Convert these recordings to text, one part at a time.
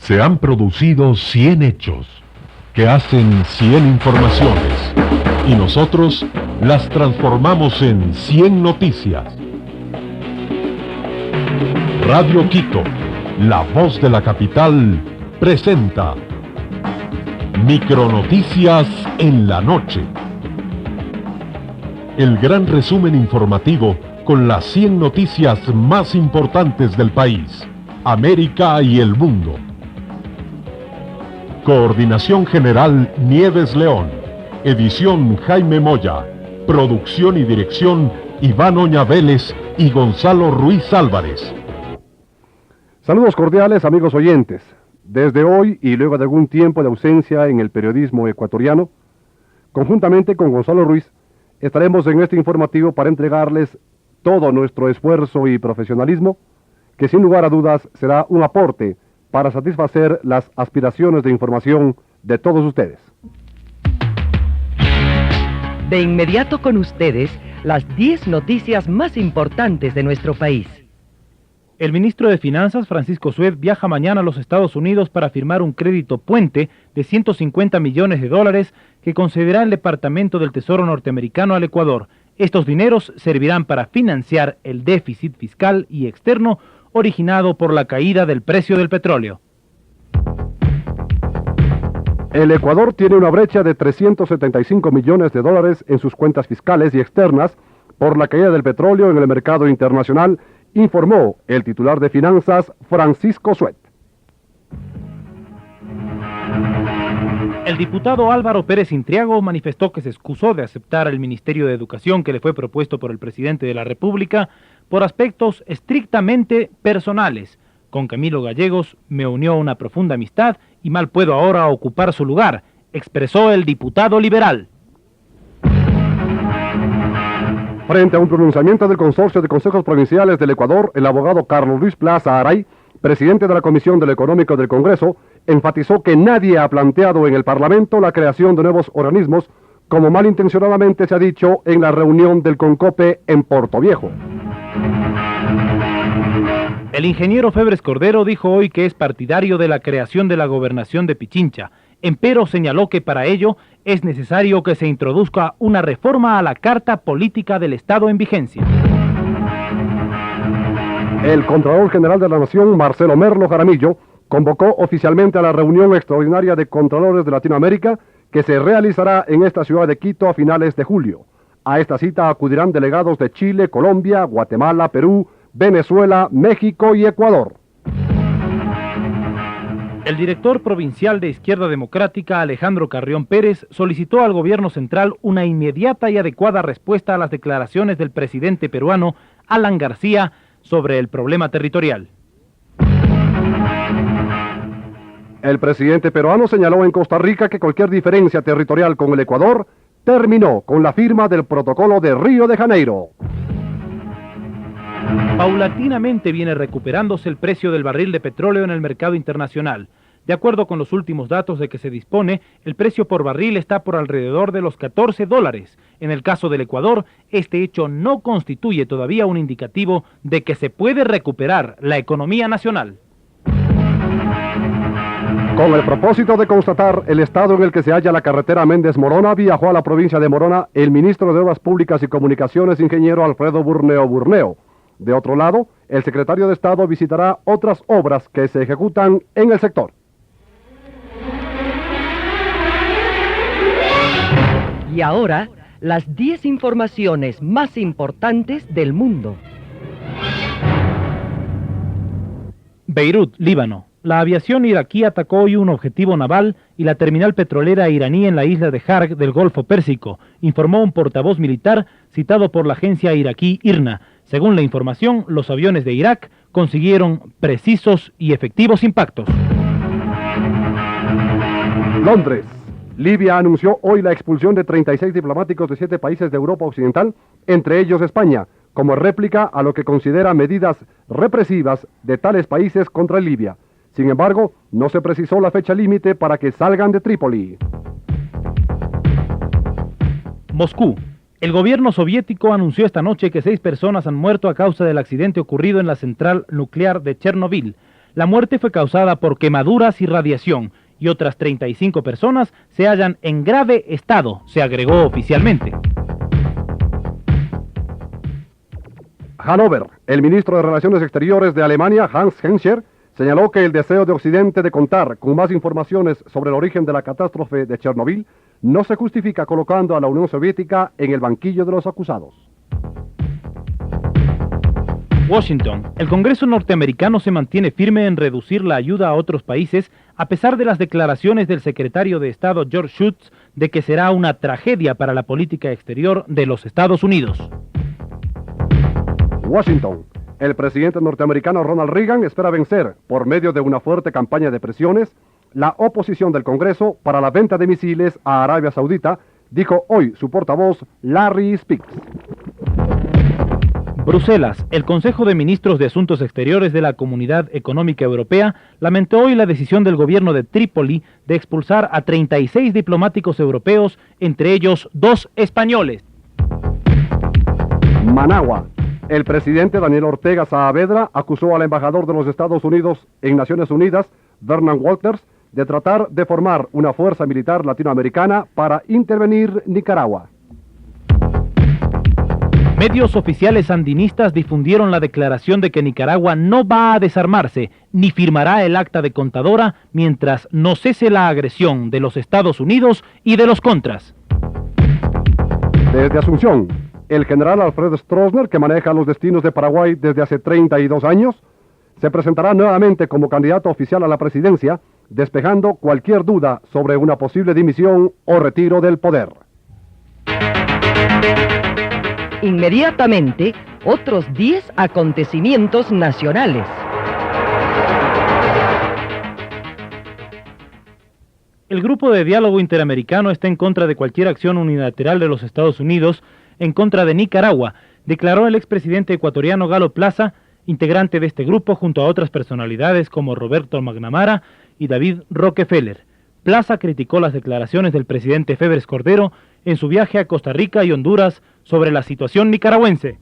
Se han producido 100 hechos que hacen 100 informaciones y nosotros las transformamos en 100 noticias. Radio Quito, la voz de la capital, presenta Micronoticias en la noche. El gran resumen informativo con las 100 noticias más importantes del país, América y el mundo. Coordinación General Nieves León. Edición Jaime Moya. Producción y dirección Iván Oña Vélez y Gonzalo Ruiz Álvarez. Saludos cordiales, amigos oyentes. Desde hoy y luego de algún tiempo de ausencia en el periodismo ecuatoriano, conjuntamente con Gonzalo Ruiz, estaremos en este informativo para entregarles todo nuestro esfuerzo y profesionalismo, que sin lugar a dudas será un aporte para satisfacer las aspiraciones de información de todos ustedes. De inmediato con ustedes, las 10 noticias más importantes de nuestro país. El ministro de Finanzas, Francisco Sued, viaja mañana a los Estados Unidos para firmar un crédito puente de $150 millones que concederá el Departamento del Tesoro norteamericano al Ecuador. Estos dineros servirán para financiar el déficit fiscal y externo originado por la caída del precio del petróleo. El Ecuador tiene una brecha de $375 millones en sus cuentas fiscales y externas por la caída del petróleo en el mercado internacional, informó el titular de Finanzas, Francisco Sued. El diputado Álvaro Pérez Intriago manifestó que se excusó de aceptar el Ministerio de Educación que le fue propuesto por el presidente de la República por aspectos estrictamente personales. Con Camilo Gallegos me unió una profunda amistad y mal puedo ahora ocupar su lugar, expresó el diputado liberal. Frente a un pronunciamiento del Consorcio de Consejos Provinciales del Ecuador, el abogado Carlos Luis Plaza Aray, presidente de la Comisión de lo Económico del Congreso, enfatizó que nadie ha planteado en el Parlamento la creación de nuevos organismos, como malintencionadamente se ha dicho en la reunión del CONCOPE en Portoviejo. El ingeniero Febres Cordero dijo hoy que es partidario de la creación de la gobernación de Pichincha, empero señaló que para ello es necesario que se introduzca una reforma a la Carta Política del Estado en vigencia. El Contralor General de la Nación, Marcelo Merlo Jaramillo, convocó oficialmente a la reunión extraordinaria de Contralores de Latinoamérica que se realizará en esta ciudad de Quito a finales de julio. A esta cita acudirán delegados de Chile, Colombia, Guatemala, Perú, Venezuela, México y Ecuador. El director provincial de Izquierda Democrática, Alejandro Carrión Pérez, solicitó al gobierno central una inmediata y adecuada respuesta a las declaraciones del presidente peruano, Alan García, sobre el problema territorial. El presidente peruano señaló en Costa Rica que cualquier diferencia territorial con el Ecuador terminó con la firma del protocolo de Río de Janeiro. Paulatinamente viene recuperándose el precio del barril de petróleo en el mercado internacional. De acuerdo con los últimos datos de que se dispone, el precio por barril está por alrededor de los $14. En el caso del Ecuador, este hecho no constituye todavía un indicativo de que se puede recuperar la economía nacional. Con el propósito de constatar el estado en el que se halla la carretera Méndez-Morona, viajó a la provincia de Morona el ministro de Obras Públicas y Comunicaciones, ingeniero Alfredo Burneo. De otro lado, el secretario de Estado visitará otras obras que se ejecutan en el sector. Y ahora, las 10 informaciones más importantes del mundo. Beirut, Líbano. La aviación iraquí atacó hoy un objetivo naval y la terminal petrolera iraní en la isla de Harg del Golfo Pérsico, informó un portavoz militar citado por la agencia iraquí IRNA. Según la información, los aviones de Irak consiguieron precisos y efectivos impactos. Londres. Libia anunció hoy la expulsión de 36 diplomáticos de 7 países de Europa Occidental, entre ellos España, como réplica a lo que considera medidas represivas de tales países contra Libia. Sin embargo, no se precisó la fecha límite para que salgan de Trípoli. Moscú. El gobierno soviético anunció esta noche que 6 personas han muerto a causa del accidente ocurrido en la central nuclear de Chernobyl. La muerte fue causada por quemaduras y radiación, y otras 35 personas se hallan en grave estado, se agregó oficialmente. Hannover, el ministro de Relaciones Exteriores de Alemania, Hans Genscher, señaló que el deseo de Occidente de contar con más informaciones sobre el origen de la catástrofe de Chernobyl no se justifica colocando a la Unión Soviética en el banquillo de los acusados. Washington. El Congreso norteamericano se mantiene firme en reducir la ayuda a otros países a pesar de las declaraciones del secretario de Estado George Shultz de que será una tragedia para la política exterior de los Estados Unidos. Washington. El presidente norteamericano Ronald Reagan espera vencer, por medio de una fuerte campaña de presiones, la oposición del Congreso para la venta de misiles a Arabia Saudita, dijo hoy su portavoz Larry Speakes. Bruselas. El Consejo de Ministros de Asuntos Exteriores de la Comunidad Económica Europea lamentó hoy la decisión del gobierno de Trípoli de expulsar a 36 diplomáticos europeos, entre ellos 2 españoles. Managua. El presidente Daniel Ortega Saavedra acusó al embajador de los Estados Unidos en Naciones Unidas, Vernon Walters, de tratar de formar una fuerza militar latinoamericana para intervenir Nicaragua. Medios oficiales sandinistas difundieron la declaración de que Nicaragua no va a desarmarse ni firmará el acta de Contadora mientras no cese la agresión de los Estados Unidos y de los contras. Desde Asunción, el general Alfred Stroessner, que maneja los destinos de Paraguay desde hace 32 años, se presentará nuevamente como candidato oficial a la presidencia, despejando cualquier duda sobre una posible dimisión o retiro del poder. Inmediatamente, otros 10 acontecimientos nacionales. El Grupo de Diálogo Interamericano está en contra de cualquier acción unilateral de los Estados Unidos en contra de Nicaragua, declaró el expresidente ecuatoriano Galo Plaza, integrante de este grupo junto a otras personalidades como Roberto McNamara y David Rockefeller. Plaza criticó las declaraciones del presidente Febres Cordero en su viaje a Costa Rica y Honduras sobre la situación nicaragüense.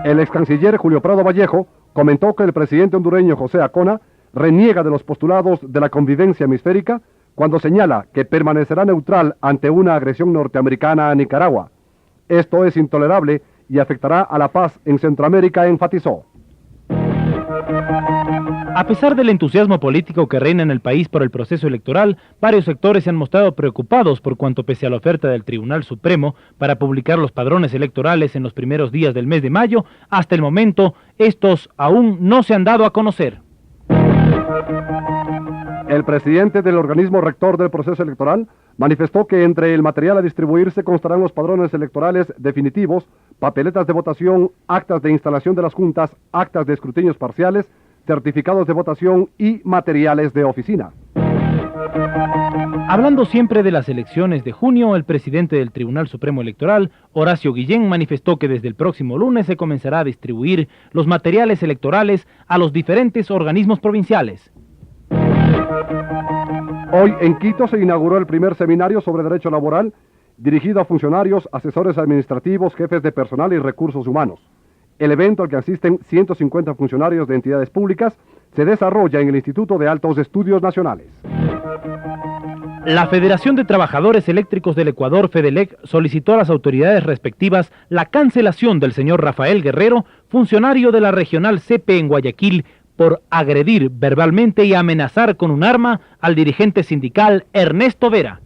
El ex canciller Julio Prado Vallejo comentó que el presidente hondureño José Acona reniega de los postulados de la convivencia hemisférica cuando señala que permanecerá neutral ante una agresión norteamericana a Nicaragua. Esto es intolerable y afectará a la paz en Centroamérica, enfatizó. A pesar del entusiasmo político que reina en el país por el proceso electoral, varios sectores se han mostrado preocupados por cuanto pese a la oferta del Tribunal Supremo para publicar los padrones electorales en los primeros días del mes de mayo, hasta el momento estos aún no se han dado a conocer. El presidente del organismo rector del proceso electoral manifestó que entre el material a distribuirse constarán los padrones electorales definitivos, papeletas de votación, actas de instalación de las juntas, actas de escrutinios parciales, certificados de votación y materiales de oficina. Hablando siempre de las elecciones de junio, el presidente del Tribunal Supremo Electoral, Horacio Guillén, manifestó que desde el próximo lunes se comenzará a distribuir los materiales electorales a los diferentes organismos provinciales. Hoy en Quito se inauguró el primer seminario sobre derecho laboral dirigido a funcionarios, asesores administrativos, jefes de personal y recursos humanos. El evento al que asisten 150 funcionarios de entidades públicas se desarrolla en el Instituto de Altos Estudios Nacionales. La Federación de Trabajadores Eléctricos del Ecuador, FEDELEC, solicitó a las autoridades respectivas la cancelación del señor Rafael Guerrero, funcionario de la Regional CP en Guayaquil, por agredir verbalmente y amenazar con un arma al dirigente sindical Ernesto Vera.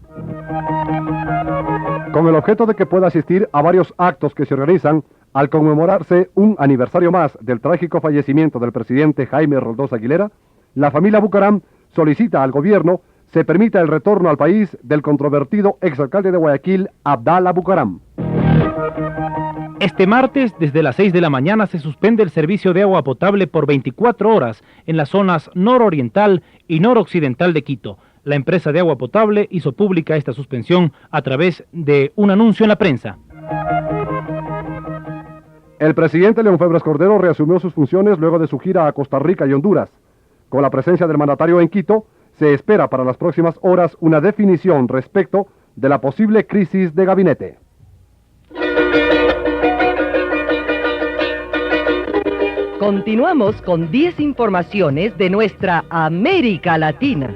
Con el objeto de que pueda asistir a varios actos que se organizan al conmemorarse un aniversario más del trágico fallecimiento del presidente Jaime Roldós Aguilera, la familia Bucaram solicita al gobierno se permita el retorno al país del controvertido exalcalde de Guayaquil, Abdala Bucaram. Este martes, desde las 6 de la mañana, se suspende el servicio de agua potable por 24 horas en las zonas nororiental y noroccidental de Quito. La empresa de agua potable hizo pública esta suspensión a través de un anuncio en la prensa. El presidente León Febres Cordero reasumió sus funciones luego de su gira a Costa Rica y Honduras. Con la presencia del mandatario en Quito, se espera para las próximas horas una definición respecto de la posible crisis de gabinete. Continuamos con 10 informaciones de nuestra América Latina.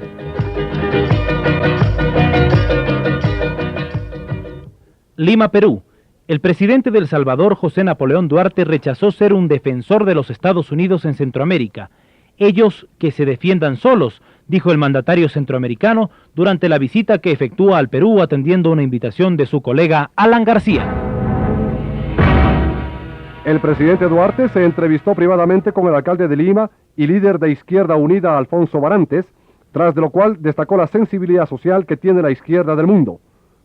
Lima, Perú. El presidente de El Salvador, José Napoleón Duarte, rechazó ser un defensor de los Estados Unidos en Centroamérica. Ellos que se defiendan solos, dijo el mandatario centroamericano durante la visita que efectúa al Perú atendiendo una invitación de su colega Alan García. El presidente Duarte se entrevistó privadamente con el alcalde de Lima y líder de Izquierda Unida, Alfonso Barantes, tras de lo cual destacó la sensibilidad social que tiene la izquierda del mundo.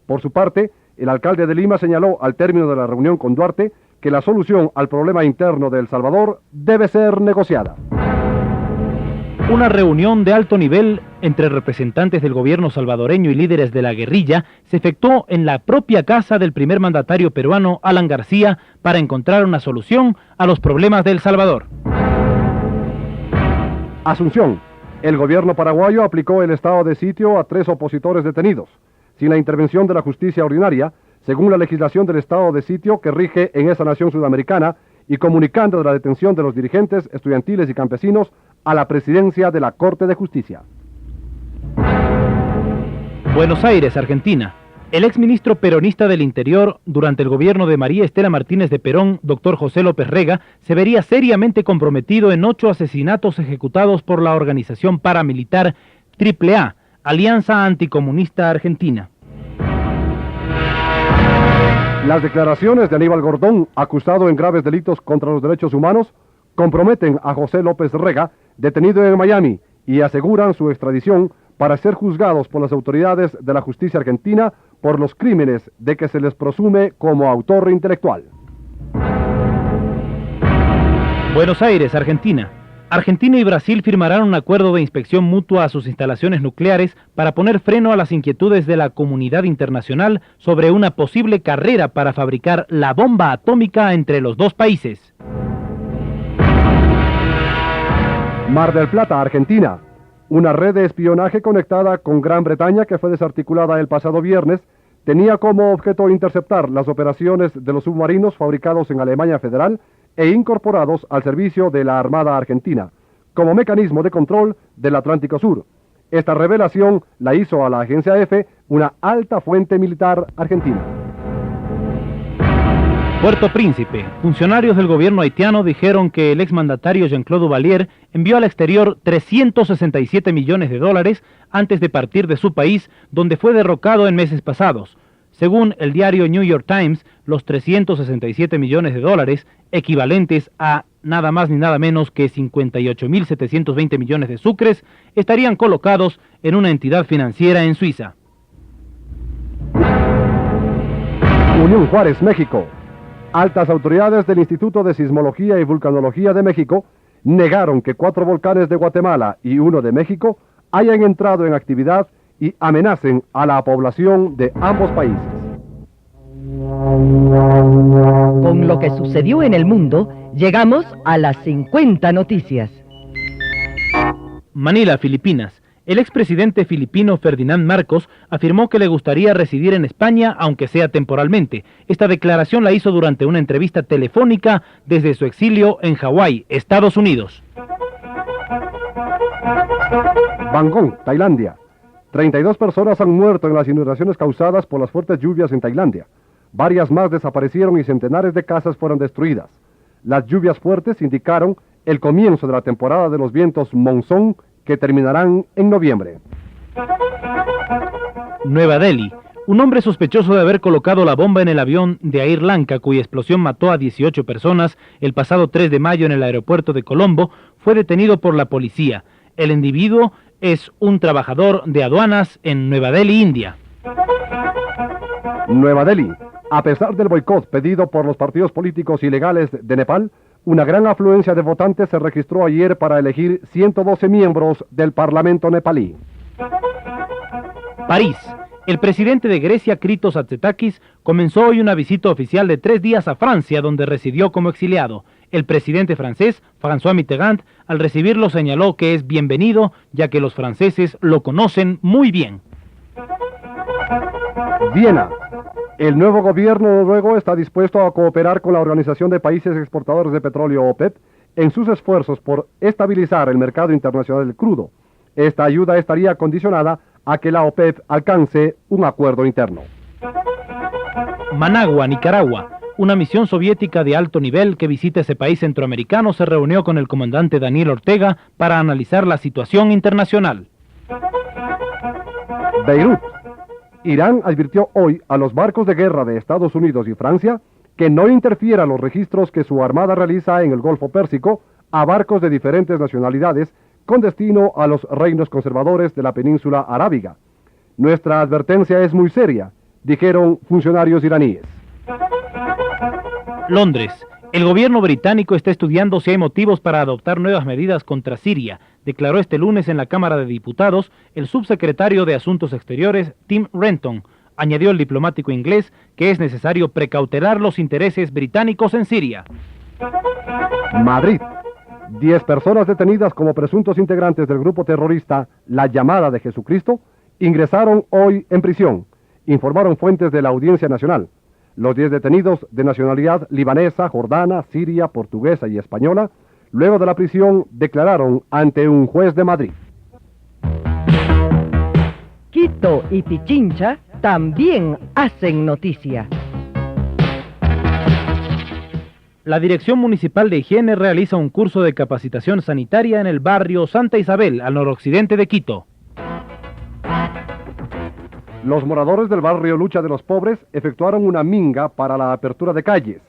Por su parte, el alcalde de Lima señaló al término de la reunión con Duarte que la solución al problema interno de El Salvador debe ser negociada. Una reunión de alto nivel entre representantes del gobierno salvadoreño y líderes de la guerrilla se efectuó en la propia casa del primer mandatario peruano, Alan García, para encontrar una solución a los problemas de El Salvador. Asunción. El gobierno paraguayo aplicó el estado de sitio a 3 opositores detenidos, sin la intervención de la justicia ordinaria, según la legislación del estado de sitio que rige en esa nación sudamericana, y comunicando de la detención de los dirigentes estudiantiles y campesinos a la presidencia de la Corte de Justicia. Buenos Aires, Argentina. El exministro peronista del Interior, durante el gobierno de María Estela Martínez de Perón, doctor José López Rega, se vería seriamente comprometido en 8 asesinatos ejecutados por la organización paramilitar AAA, Alianza Anticomunista Argentina. Las declaraciones de Aníbal Gordón, acusado en graves delitos contra los derechos humanos, comprometen a José López Rega, detenido en Miami, y aseguran su extradición para ser juzgados por las autoridades de la justicia argentina por los crímenes de que se les presume como autor intelectual. Buenos Aires, Argentina. Argentina y Brasil firmarán un acuerdo de inspección mutua a sus instalaciones nucleares para poner freno a las inquietudes de la comunidad internacional sobre una posible carrera para fabricar la bomba atómica entre los dos países. Mar del Plata, Argentina. Una red de espionaje conectada con Gran Bretaña que fue desarticulada el pasado viernes tenía como objeto interceptar las operaciones de los submarinos fabricados en Alemania Federal e incorporados al servicio de la Armada Argentina, como mecanismo de control del Atlántico Sur. Esta revelación la hizo a la agencia EFE una alta fuente militar argentina. Puerto Príncipe. Funcionarios del gobierno haitiano dijeron que el exmandatario Jean-Claude Duvalier envió al exterior 367 millones de dólares antes de partir de su país, donde fue derrocado en meses pasados. Según el diario New York Times, los 367 millones de dólares, equivalentes a nada más ni nada menos que 58.720 millones de sucres, estarían colocados en una entidad financiera en Suiza. Unión Juárez, México. Altas autoridades del Instituto de Sismología y Vulcanología de México negaron que 4 volcanes de Guatemala y 1 de México hayan entrado en actividad y amenacen a la población de ambos países. Con lo que sucedió en el mundo, llegamos a las 50 noticias. Manila, Filipinas. El expresidente filipino Ferdinand Marcos afirmó que le gustaría residir en España, aunque sea temporalmente. Esta declaración la hizo durante una entrevista telefónica desde su exilio en Hawái, Estados Unidos. Bangkok, Tailandia. 32 personas han muerto en las inundaciones causadas por las fuertes lluvias en Tailandia. Varias más desaparecieron y centenares de casas fueron destruidas. Las lluvias fuertes indicaron el comienzo de la temporada de los vientos monzón que terminarán en noviembre. Nueva Delhi. Un hombre sospechoso de haber colocado la bomba en el avión de Air Lanka, cuya explosión mató a 18 personas el pasado 3 de mayo en el aeropuerto de Colombo, fue detenido por la policía. El individuo es un trabajador de aduanas en Nueva Delhi, India. Nueva Delhi. A pesar del boicot pedido por los partidos políticos ilegales de Nepal, una gran afluencia de votantes se registró ayer para elegir 112 miembros del Parlamento nepalí. París. El presidente de Grecia, Kritos Atsetakis, comenzó hoy una visita oficial de 3 días a Francia, donde residió como exiliado. El presidente francés, François Mitterrand, al recibirlo señaló que es bienvenido, ya que los franceses lo conocen muy bien. Viena. El nuevo gobierno noruego está dispuesto a cooperar con la Organización de Países Exportadores de Petróleo OPEP en sus esfuerzos por estabilizar el mercado internacional del crudo. Esta ayuda estaría condicionada a que la OPEP alcance un acuerdo interno. Managua, Nicaragua. Una misión soviética de alto nivel que visita ese país centroamericano se reunió con el comandante Daniel Ortega para analizar la situación internacional. Beirut. Irán advirtió hoy a los barcos de guerra de Estados Unidos y Francia que no interfieran los registros que su armada realiza en el Golfo Pérsico a barcos de diferentes nacionalidades con destino a los reinos conservadores de la península arábiga. Nuestra advertencia es muy seria, dijeron funcionarios iraníes. Londres. El gobierno británico está estudiando si hay motivos para adoptar nuevas medidas contra Siria, declaró este lunes en la Cámara de Diputados el subsecretario de Asuntos Exteriores, Tim Renton. Añadió el diplomático inglés que es necesario precautelar los intereses británicos en Siria. Madrid. 10 personas detenidas como presuntos integrantes del grupo terrorista La Llamada de Jesucristo ingresaron hoy en prisión, informaron fuentes de la Audiencia Nacional. Los 10 detenidos de nacionalidad libanesa, jordana, siria, portuguesa y española, luego de la prisión, declararon ante un juez de Madrid. Quito y Pichincha también hacen noticia. La Dirección Municipal de Higiene realiza un curso de capacitación sanitaria en el barrio Santa Isabel, al noroccidente de Quito. Los moradores del barrio Lucha de los Pobres efectuaron una minga para la apertura de calles.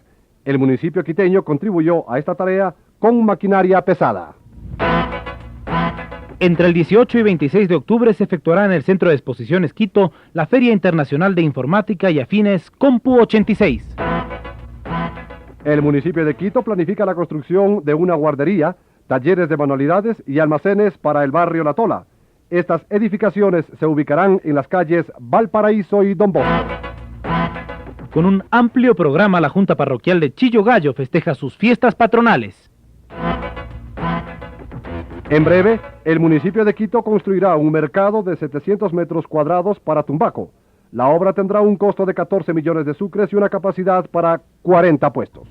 El municipio quiteño contribuyó a esta tarea con maquinaria pesada. Entre el 18 y 26 de octubre se efectuará en el Centro de Exposiciones Quito la Feria Internacional de Informática y Afines Compu 86. El municipio de Quito planifica la construcción de una guardería, talleres de manualidades y almacenes para el barrio La Tola. Estas edificaciones se ubicarán en las calles Valparaíso y Don Bosco. Con un amplio programa, la Junta Parroquial de Chillo Gallo festeja sus fiestas patronales. En breve, el municipio de Quito construirá un mercado de 700 metros cuadrados para Tumbaco. La obra tendrá un costo de 14 millones de sucres y una capacidad para 40 puestos.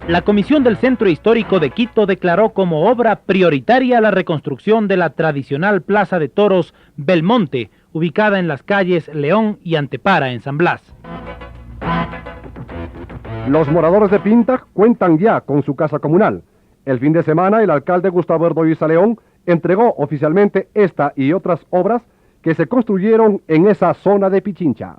La Comisión del Centro Histórico de Quito declaró como obra prioritaria la reconstrucción de la tradicional Plaza de Toros Belmonte, ubicada en las calles León y Antepara, en San Blas. Los moradores de Pinta cuentan ya con su casa comunal. El fin de semana, el alcalde Gustavo Erdoiza León entregó oficialmente esta y otras obras que se construyeron en esa zona de Pichincha.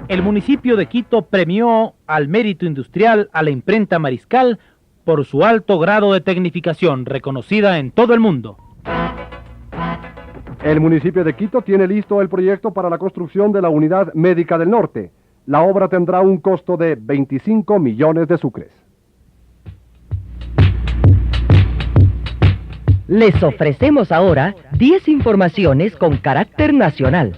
El municipio de Quito premió al mérito industrial a la imprenta Mariscal por su alto grado de tecnificación, reconocida en todo el mundo. El municipio de Quito tiene listo el proyecto para la construcción de la Unidad Médica del Norte. La obra tendrá un costo de 25 millones de sucres. Les ofrecemos ahora 10 informaciones con carácter nacional.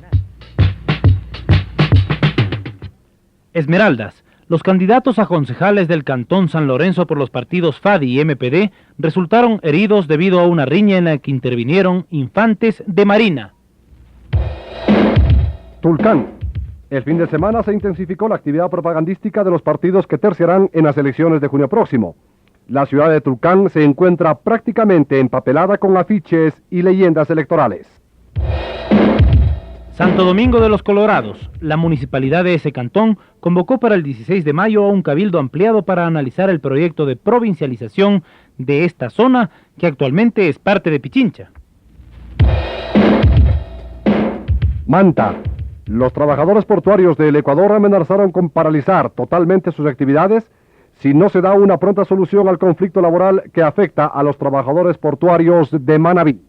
Esmeraldas. Los candidatos a concejales del Cantón San Lorenzo por los partidos FADI y MPD resultaron heridos debido a una riña en la que intervinieron infantes de Marina. Tulcán. El fin de semana se intensificó la actividad propagandística de los partidos que terciarán en las elecciones de junio próximo. La ciudad de Tulcán se encuentra prácticamente empapelada con afiches y leyendas electorales. Santo Domingo de los Colorados. La municipalidad de ese cantón convocó para el 16 de mayo a un cabildo ampliado para analizar el proyecto de provincialización de esta zona, que actualmente es parte de Pichincha. Manta. Los trabajadores portuarios del Ecuador amenazaron con paralizar totalmente sus actividades si no se da una pronta solución al conflicto laboral que afecta a los trabajadores portuarios de Manabí.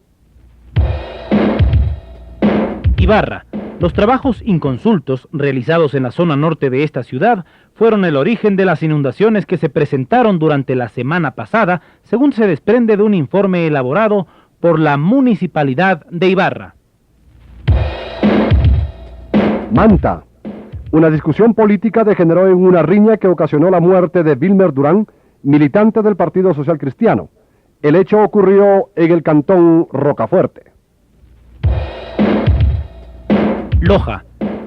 Ibarra. Los trabajos inconsultos realizados en la zona norte de esta ciudad fueron el origen de las inundaciones que se presentaron durante la semana pasada, según se desprende de un informe elaborado por la Municipalidad de Ibarra. Manta. Una discusión política degeneró en una riña que ocasionó la muerte de Wilmer Durán, militante del Partido Social Cristiano. El hecho ocurrió en el cantón Rocafuerte. Loja.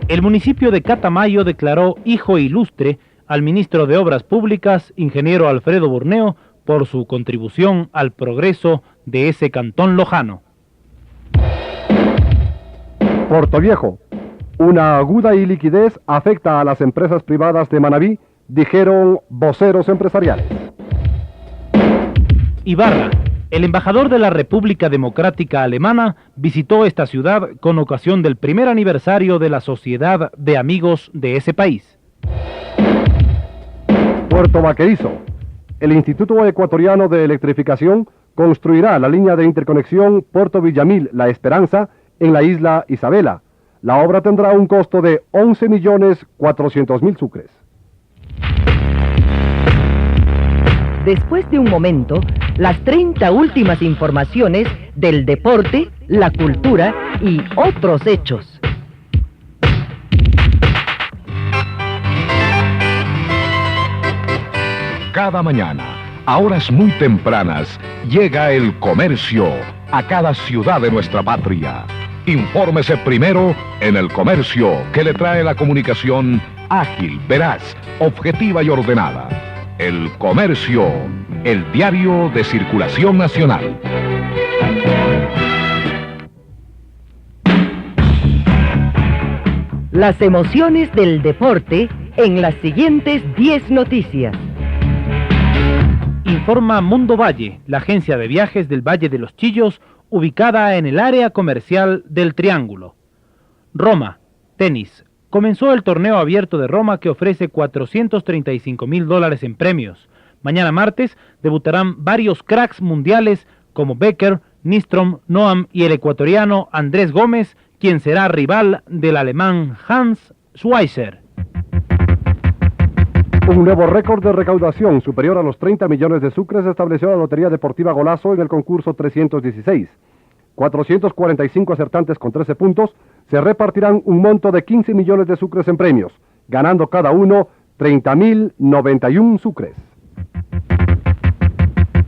El municipio de Catamayo declaró hijo ilustre al ministro de Obras Públicas, ingeniero Alfredo Burneo, por su contribución al progreso de ese cantón lojano. Portoviejo. Una aguda iliquidez afecta a las empresas privadas de Manabí, dijeron voceros empresariales. Ibarra. El embajador de la República Democrática Alemana visitó esta ciudad con ocasión del primer aniversario de la Sociedad de Amigos de ese país. Puerto Vaquerizo. El Instituto Ecuatoriano de Electrificación construirá la línea de interconexión Puerto Villamil La Esperanza en la isla Isabela. La obra tendrá un costo de 11.400.000 sucres. Después de un momento, las 30 últimas informaciones del deporte, la cultura y otros hechos. Cada mañana, a horas muy tempranas, llega el comercio a cada ciudad de nuestra patria. Infórmese primero en El Comercio, que le trae la comunicación ágil, veraz, objetiva y ordenada. El Comercio, el diario de circulación nacional. Las emociones del deporte en las siguientes 10 noticias. Informa Mundo Valle, la agencia de viajes del Valle de los Chillos, ubicada en el área comercial del Triángulo. Roma, tenis. Comenzó el torneo abierto de Roma que ofrece $435.000 en premios. Mañana martes debutarán varios cracks mundiales como Becker, Nystrom, Noam y el ecuatoriano Andrés Gómez, quien será rival del alemán Hans Schweizer. Un nuevo récord de recaudación superior a los 30 millones de sucres estableció la Lotería Deportiva Golazo en el concurso 316. 445 acertantes con 13 puntos se repartirán un monto de 15 millones de sucres en premios, ganando cada uno 30.091 sucres.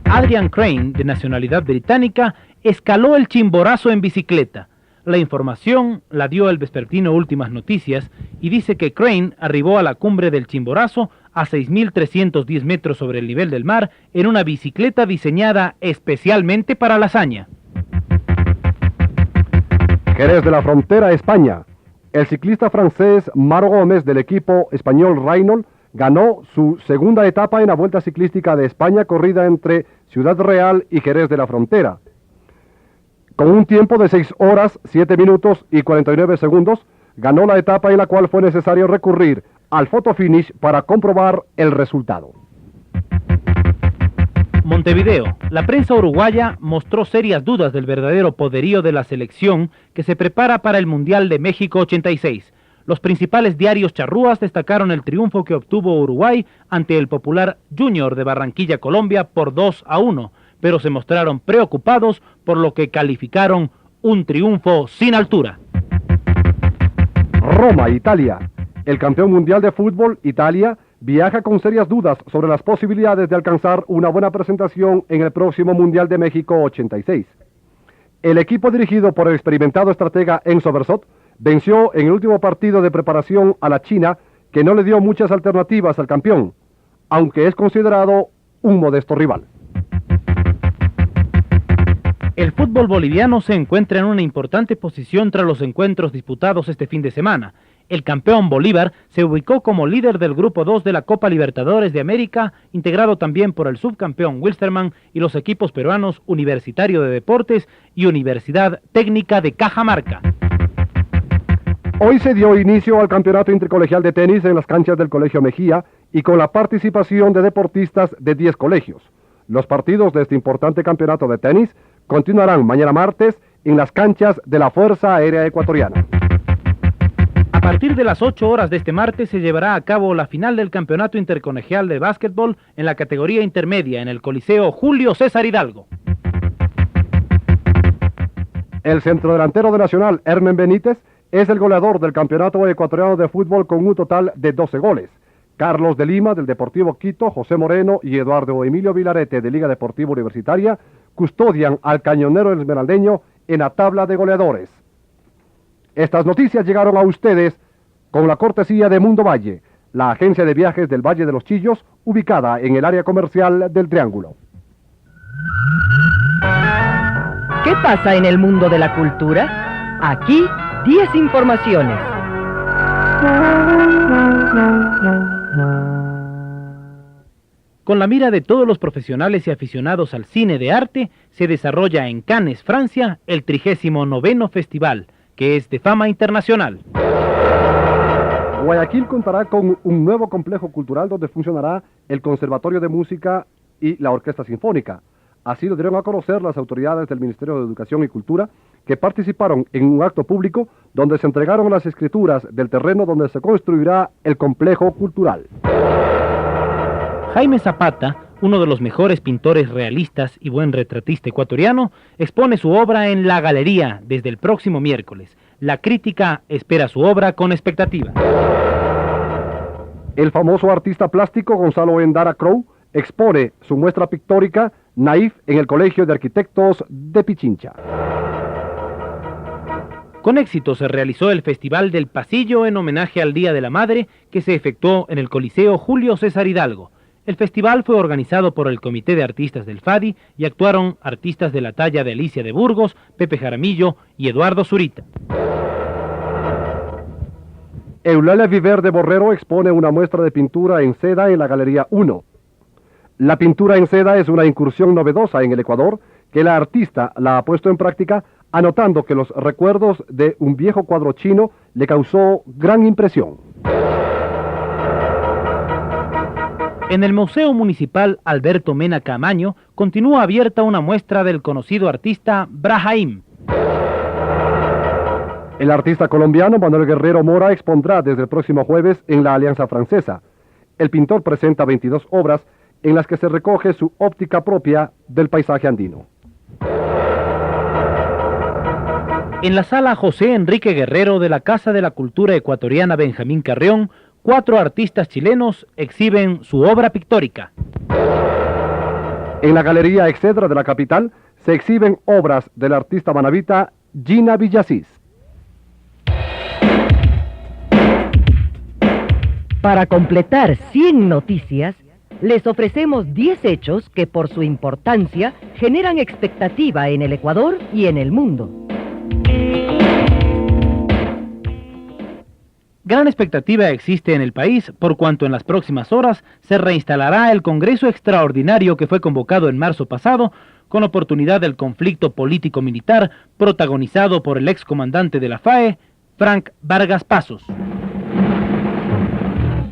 Adrian Crane, de nacionalidad británica, escaló el Chimborazo en bicicleta. La información la dio el vespertino Últimas Noticias y dice que Crane arribó a la cumbre del Chimborazo a 6.310 metros sobre el nivel del mar en una bicicleta diseñada especialmente para la hazaña. Jerez de la Frontera, España. El ciclista francés Maro Gómez del equipo español Renault ganó su segunda etapa en la Vuelta Ciclística de España corrida entre Ciudad Real y Jerez de la Frontera. Con un tiempo de 6 horas, 7 minutos y 49 segundos, ganó la etapa en la cual fue necesario recurrir al fotofinish para comprobar el resultado. Montevideo. La prensa uruguaya mostró serias dudas del verdadero poderío de la selección que se prepara para el Mundial de México 86. Los principales diarios charrúas destacaron el triunfo que obtuvo Uruguay ante el popular Junior de Barranquilla, Colombia, por 2-1, pero se mostraron preocupados por lo que calificaron un triunfo sin altura. Roma, Italia. El campeón mundial de fútbol, Italia, viaja con serias dudas sobre las posibilidades de alcanzar una buena presentación en el próximo Mundial de México 86. El equipo dirigido por el experimentado estratega Enzo Bersot venció en el último partido de preparación a la China, que no le dio muchas alternativas al campeón, aunque es considerado un modesto rival. El fútbol boliviano se encuentra en una importante posición tras los encuentros disputados este fin de semana. El campeón Bolívar se ubicó como líder del Grupo 2 de la Copa Libertadores de América, integrado también por el subcampeón Wilstermann y los equipos peruanos Universitario de Deportes y Universidad Técnica de Cajamarca. Hoy se dio inicio al campeonato intercolegial de tenis en las canchas del Colegio Mejía y con la participación de deportistas de 10 colegios. Los partidos de este importante campeonato de tenis continuarán mañana martes en las canchas de la Fuerza Aérea Ecuatoriana. A partir de las 8 horas de este martes se llevará a cabo la final del campeonato intercolegial de básquetbol en la categoría intermedia en el Coliseo Julio César Hidalgo. El centrodelantero de Nacional, Hermen Benítez, es el goleador del campeonato ecuatoriano de fútbol con un total de 12 goles. Carlos de Lima, del Deportivo Quito, José Moreno y Eduardo Emilio Vilarete, de Liga Deportiva Universitaria, custodian al cañonero esmeraldeño en la tabla de goleadores. Estas noticias llegaron a ustedes con la cortesía de Mundo Valle, la agencia de viajes del Valle de los Chillos, ubicada en el área comercial del Triángulo. ¿Qué pasa en el mundo de la cultura? Aquí, 10 informaciones. Con la mira de todos los profesionales y aficionados al cine de arte, se desarrolla en Cannes, Francia, el 39º Festival, que es de fama internacional. Guayaquil contará con un nuevo complejo cultural donde funcionará el Conservatorio de Música y la Orquesta Sinfónica. Así lo dieron a conocer las autoridades del Ministerio de Educación y Cultura, que participaron en un acto público donde se entregaron las escrituras del terreno donde se construirá el complejo cultural. Jaime Zapata, uno de los mejores pintores realistas y buen retratista ecuatoriano, expone su obra en La Galería desde el próximo miércoles. La crítica espera su obra con expectativa. El famoso artista plástico Gonzalo Endara Crow expone su muestra pictórica Naif en el Colegio de Arquitectos de Pichincha. Con éxito se realizó el Festival del Pasillo en homenaje al Día de la Madre, que se efectuó en el Coliseo Julio César Hidalgo. El festival fue organizado por el Comité de Artistas del FADI y actuaron artistas de la talla de Alicia de Burgos, Pepe Jaramillo y Eduardo Zurita. Eulalia Viver de Borrero expone una muestra de pintura en seda en la Galería 1. La pintura en seda es una incursión novedosa en el Ecuador que la artista la ha puesto en práctica, anotando que los recuerdos de un viejo cuadro chino le causó gran impresión. En el Museo Municipal Alberto Mena Camaño continúa abierta una muestra del conocido artista Brahim. El artista colombiano Manuel Guerrero Mora expondrá desde el próximo jueves en la Alianza Francesa. El pintor presenta 22 obras en las que se recoge su óptica propia del paisaje andino. En la sala José Enrique Guerrero de la Casa de la Cultura Ecuatoriana Benjamín Carrión, 4 artistas chilenos exhiben su obra pictórica. En la Galería Excedra de la capital se exhiben obras del artista manabita Gina Villasís. Para completar 100 noticias, les ofrecemos 10 hechos que por su importancia generan expectativa en el Ecuador y en el mundo. Gran expectativa existe en el país por cuanto en las próximas horas se reinstalará el Congreso Extraordinario que fue convocado en marzo pasado con oportunidad del conflicto político-militar protagonizado por el excomandante de la FAE, Frank Vargas Pasos.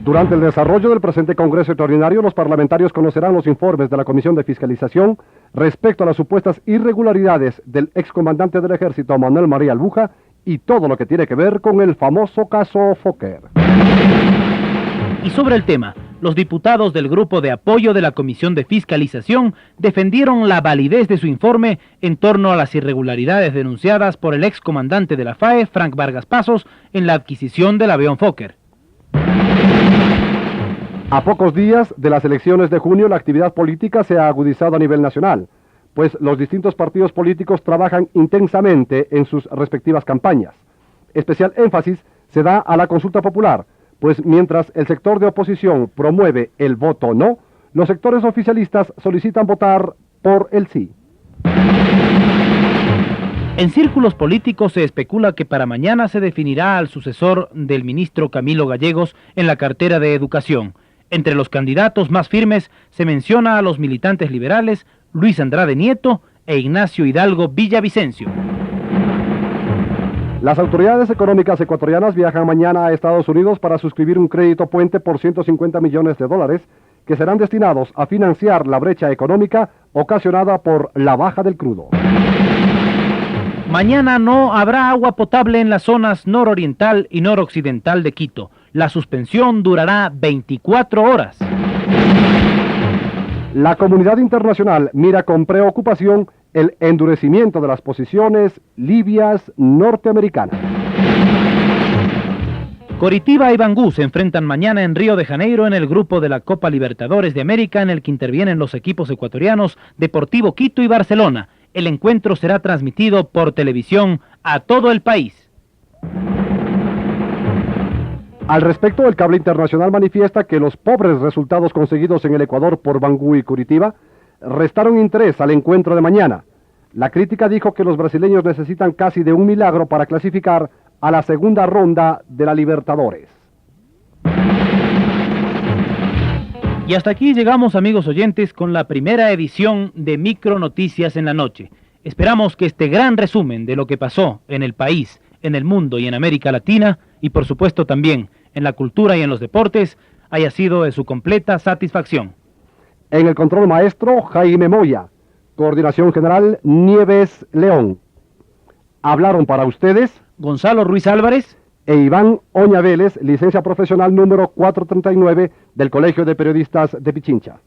Durante el desarrollo del presente Congreso Extraordinario, los parlamentarios conocerán los informes de la Comisión de Fiscalización respecto a las supuestas irregularidades del excomandante del Ejército Manuel María Albuja y todo lo que tiene que ver con el famoso caso Fokker. Y sobre el tema, los diputados del Grupo de Apoyo de la Comisión de Fiscalización defendieron la validez de su informe en torno a las irregularidades denunciadas por el excomandante de la FAE, Frank Vargas Pasos, en la adquisición del avión Fokker. A pocos días de las elecciones de junio, la actividad política se ha agudizado a nivel nacional, pues los distintos partidos políticos trabajan intensamente en sus respectivas campañas. Especial énfasis se da a la consulta popular, pues mientras el sector de oposición promueve el voto no, los sectores oficialistas solicitan votar por el sí. En círculos políticos se especula que para mañana se definirá al sucesor del ministro Camilo Gallegos en la cartera de Educación. Entre los candidatos más firmes se menciona a los militantes liberales Luis Andrade Nieto e Ignacio Hidalgo Villavicencio. Las autoridades económicas ecuatorianas viajan mañana a Estados Unidos para suscribir un crédito puente por $150 millones que serán destinados a financiar la brecha económica ocasionada por la baja del crudo. Mañana no habrá agua potable en las zonas nororiental y noroccidental de Quito. La suspensión durará 24 horas. La comunidad internacional mira con preocupación el endurecimiento de las posiciones libias norteamericanas. Coritiba y Bangú se enfrentan mañana en Río de Janeiro en el grupo de la Copa Libertadores de América en el que intervienen los equipos ecuatorianos Deportivo Quito y Barcelona. El encuentro será transmitido por televisión a todo el país. Al respecto, el cable internacional manifiesta que los pobres resultados conseguidos en el Ecuador por Bangú y Curitiba restaron interés al encuentro de mañana. La crítica dijo que los brasileños necesitan casi de un milagro para clasificar a la segunda ronda de la Libertadores. Y hasta aquí llegamos, amigos oyentes, con la primera edición de Micro Noticias en la Noche. Esperamos que este gran resumen de lo que pasó en el país, en el mundo y en América Latina, y por supuesto también en la cultura y en los deportes, haya sido de su completa satisfacción. En el control maestro, Jaime Moya. Coordinación general, Nieves León. Hablaron para ustedes Gonzalo Ruiz Álvarez e Iván Oña Vélez, licencia profesional número 439 del Colegio de Periodistas de Pichincha.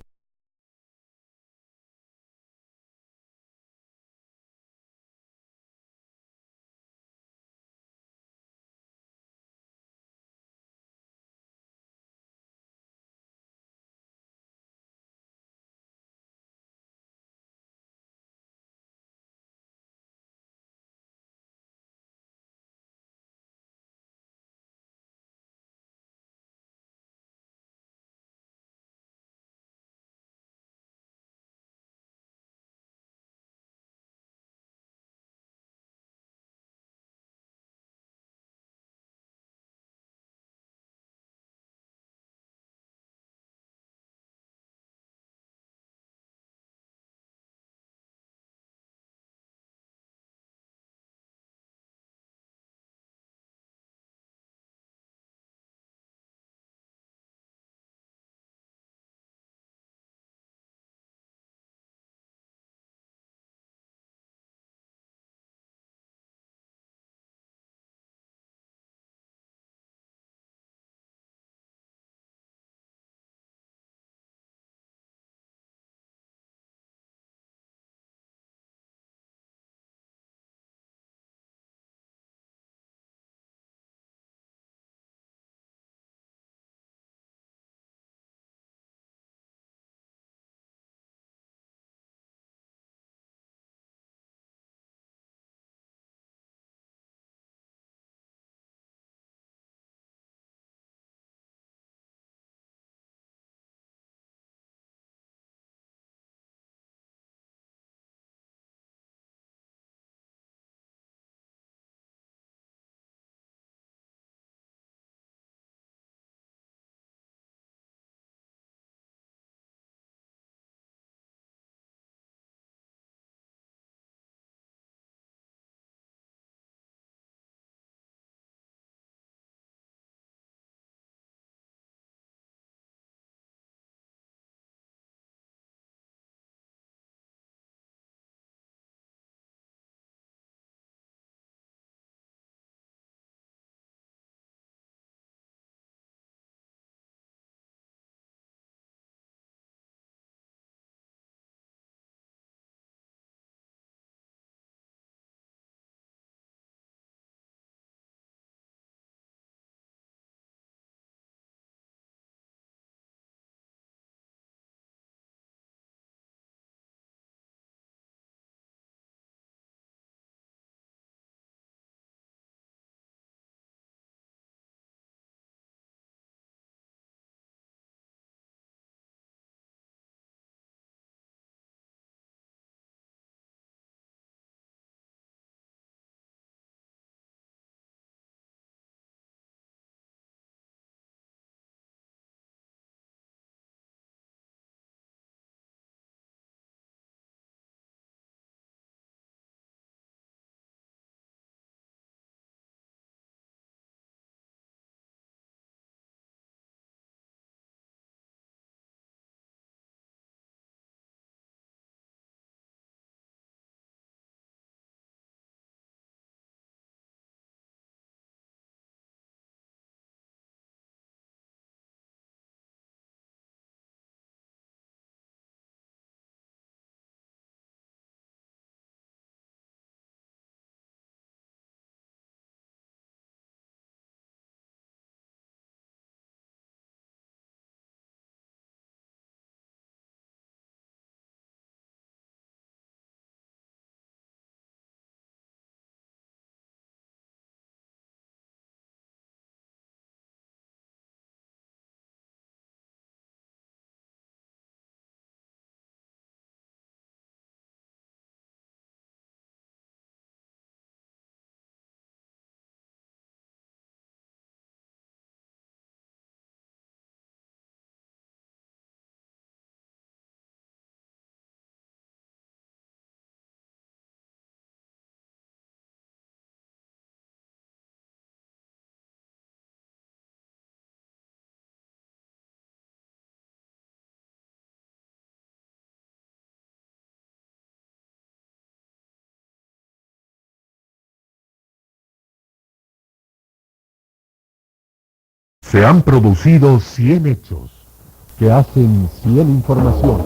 Se han producido 100 hechos que hacen 100 informaciones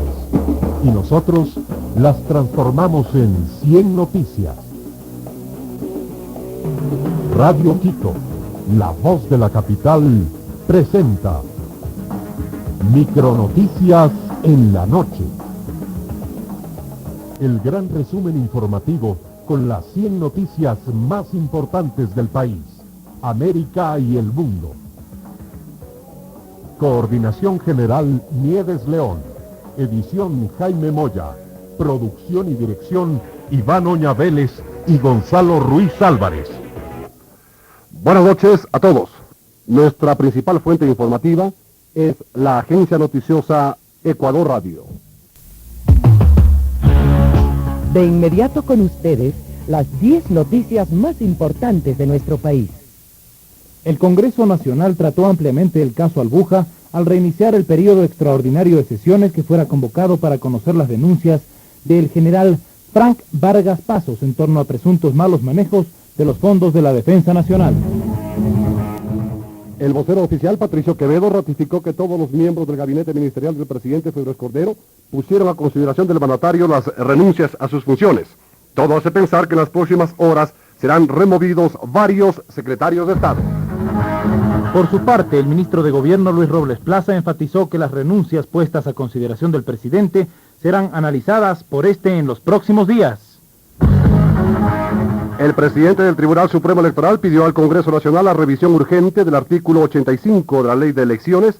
y nosotros las transformamos en 100 noticias. Radio Quito, la voz de la capital, presenta Micronoticias en la noche. El gran resumen informativo con las 100 noticias más importantes del país, América y el mundo. Coordinación General Nieves León. Edición Jaime Moya. Producción y dirección Iván Oña Vélez y Gonzalo Ruiz Álvarez. Buenas noches a todos. Nuestra principal fuente informativa es la agencia noticiosa Ecuador Radio. De inmediato con ustedes, las 10 noticias más importantes de nuestro país. El Congreso Nacional trató ampliamente el caso Albuja al reiniciar el periodo extraordinario de sesiones que fuera convocado para conocer las denuncias del general Frank Vargas Pasos en torno a presuntos malos manejos de los fondos de la Defensa Nacional. El vocero oficial Patricio Quevedo ratificó que todos los miembros del gabinete ministerial del presidente Febres Cordero pusieron a consideración del mandatario las renuncias a sus funciones. Todo hace pensar que en las próximas horas serán removidos varios secretarios de Estado. Por su parte, el ministro de Gobierno Luis Robles Plaza enfatizó que las renuncias puestas a consideración del presidente serán analizadas por este en los próximos días. El presidente del Tribunal Supremo Electoral pidió al Congreso Nacional la revisión urgente del artículo 85 de la Ley de Elecciones.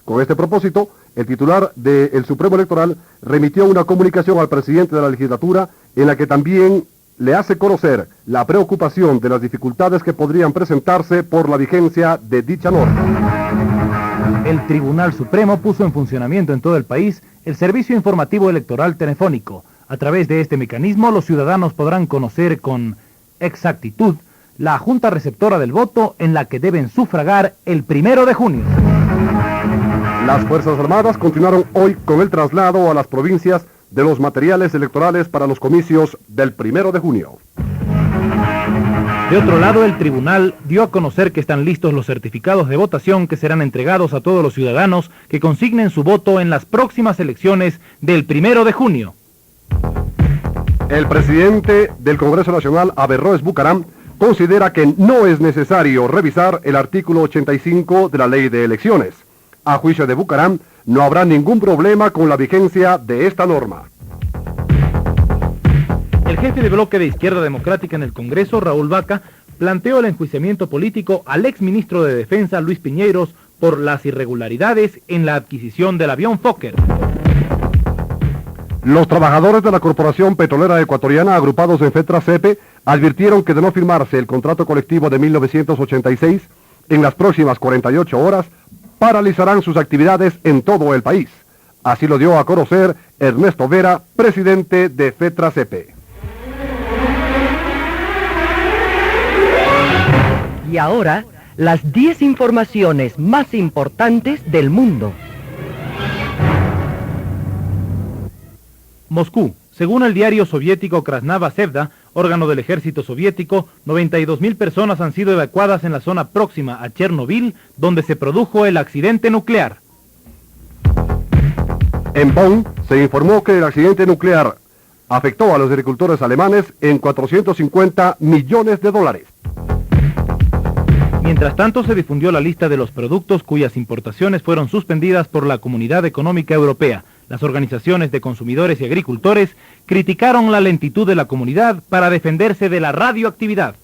Con este propósito, el titular del Supremo Electoral remitió una comunicación al presidente de la legislatura en la que también le hace conocer la preocupación de las dificultades que podrían presentarse por la vigencia de dicha norma. El Tribunal Supremo puso en funcionamiento en todo el país el Servicio Informativo Electoral Telefónico. A través de este mecanismo, los ciudadanos podrán conocer con exactitud la junta receptora del voto en la que deben sufragar el 1 de junio. Las Fuerzas Armadas continuaron hoy con el traslado a las provincias de los materiales electorales para los comicios del 1 de junio. De otro lado, el tribunal dio a conocer que están listos los certificados de votación que serán entregados a todos los ciudadanos que consignen su voto en las próximas elecciones del 1 de junio. El presidente del Congreso Nacional, Averroes Bucaram, considera que no es necesario revisar el artículo 85 de la Ley de Elecciones. A juicio de Bucaram, no habrá ningún problema con la vigencia de esta norma. El jefe de bloque de Izquierda Democrática en el Congreso, Raúl Vaca, planteó el enjuiciamiento político al exministro de Defensa, Luis Piñeros, por las irregularidades en la adquisición del avión Fokker. Los trabajadores de la Corporación Petrolera Ecuatoriana, agrupados en FETRACEPE, advirtieron que de no firmarse el contrato colectivo de 1986, en las próximas 48 horas, paralizarán sus actividades en todo el país. Así lo dio a conocer Ernesto Vera, presidente de FETRACEPE. Y ahora, las 10 informaciones más importantes del mundo. Moscú. Según el diario soviético Krasnaya Zvezda, órgano del ejército soviético, 92.000 personas han sido evacuadas en la zona próxima a Chernobyl, donde se produjo el accidente nuclear. En Bonn se informó que el accidente nuclear afectó a los agricultores alemanes en $450 millones. Mientras tanto, se difundió la lista de los productos cuyas importaciones fueron suspendidas por la Comunidad Económica Europea. Las organizaciones de consumidores y agricultores criticaron la lentitud de la comunidad para defenderse de la radioactividad.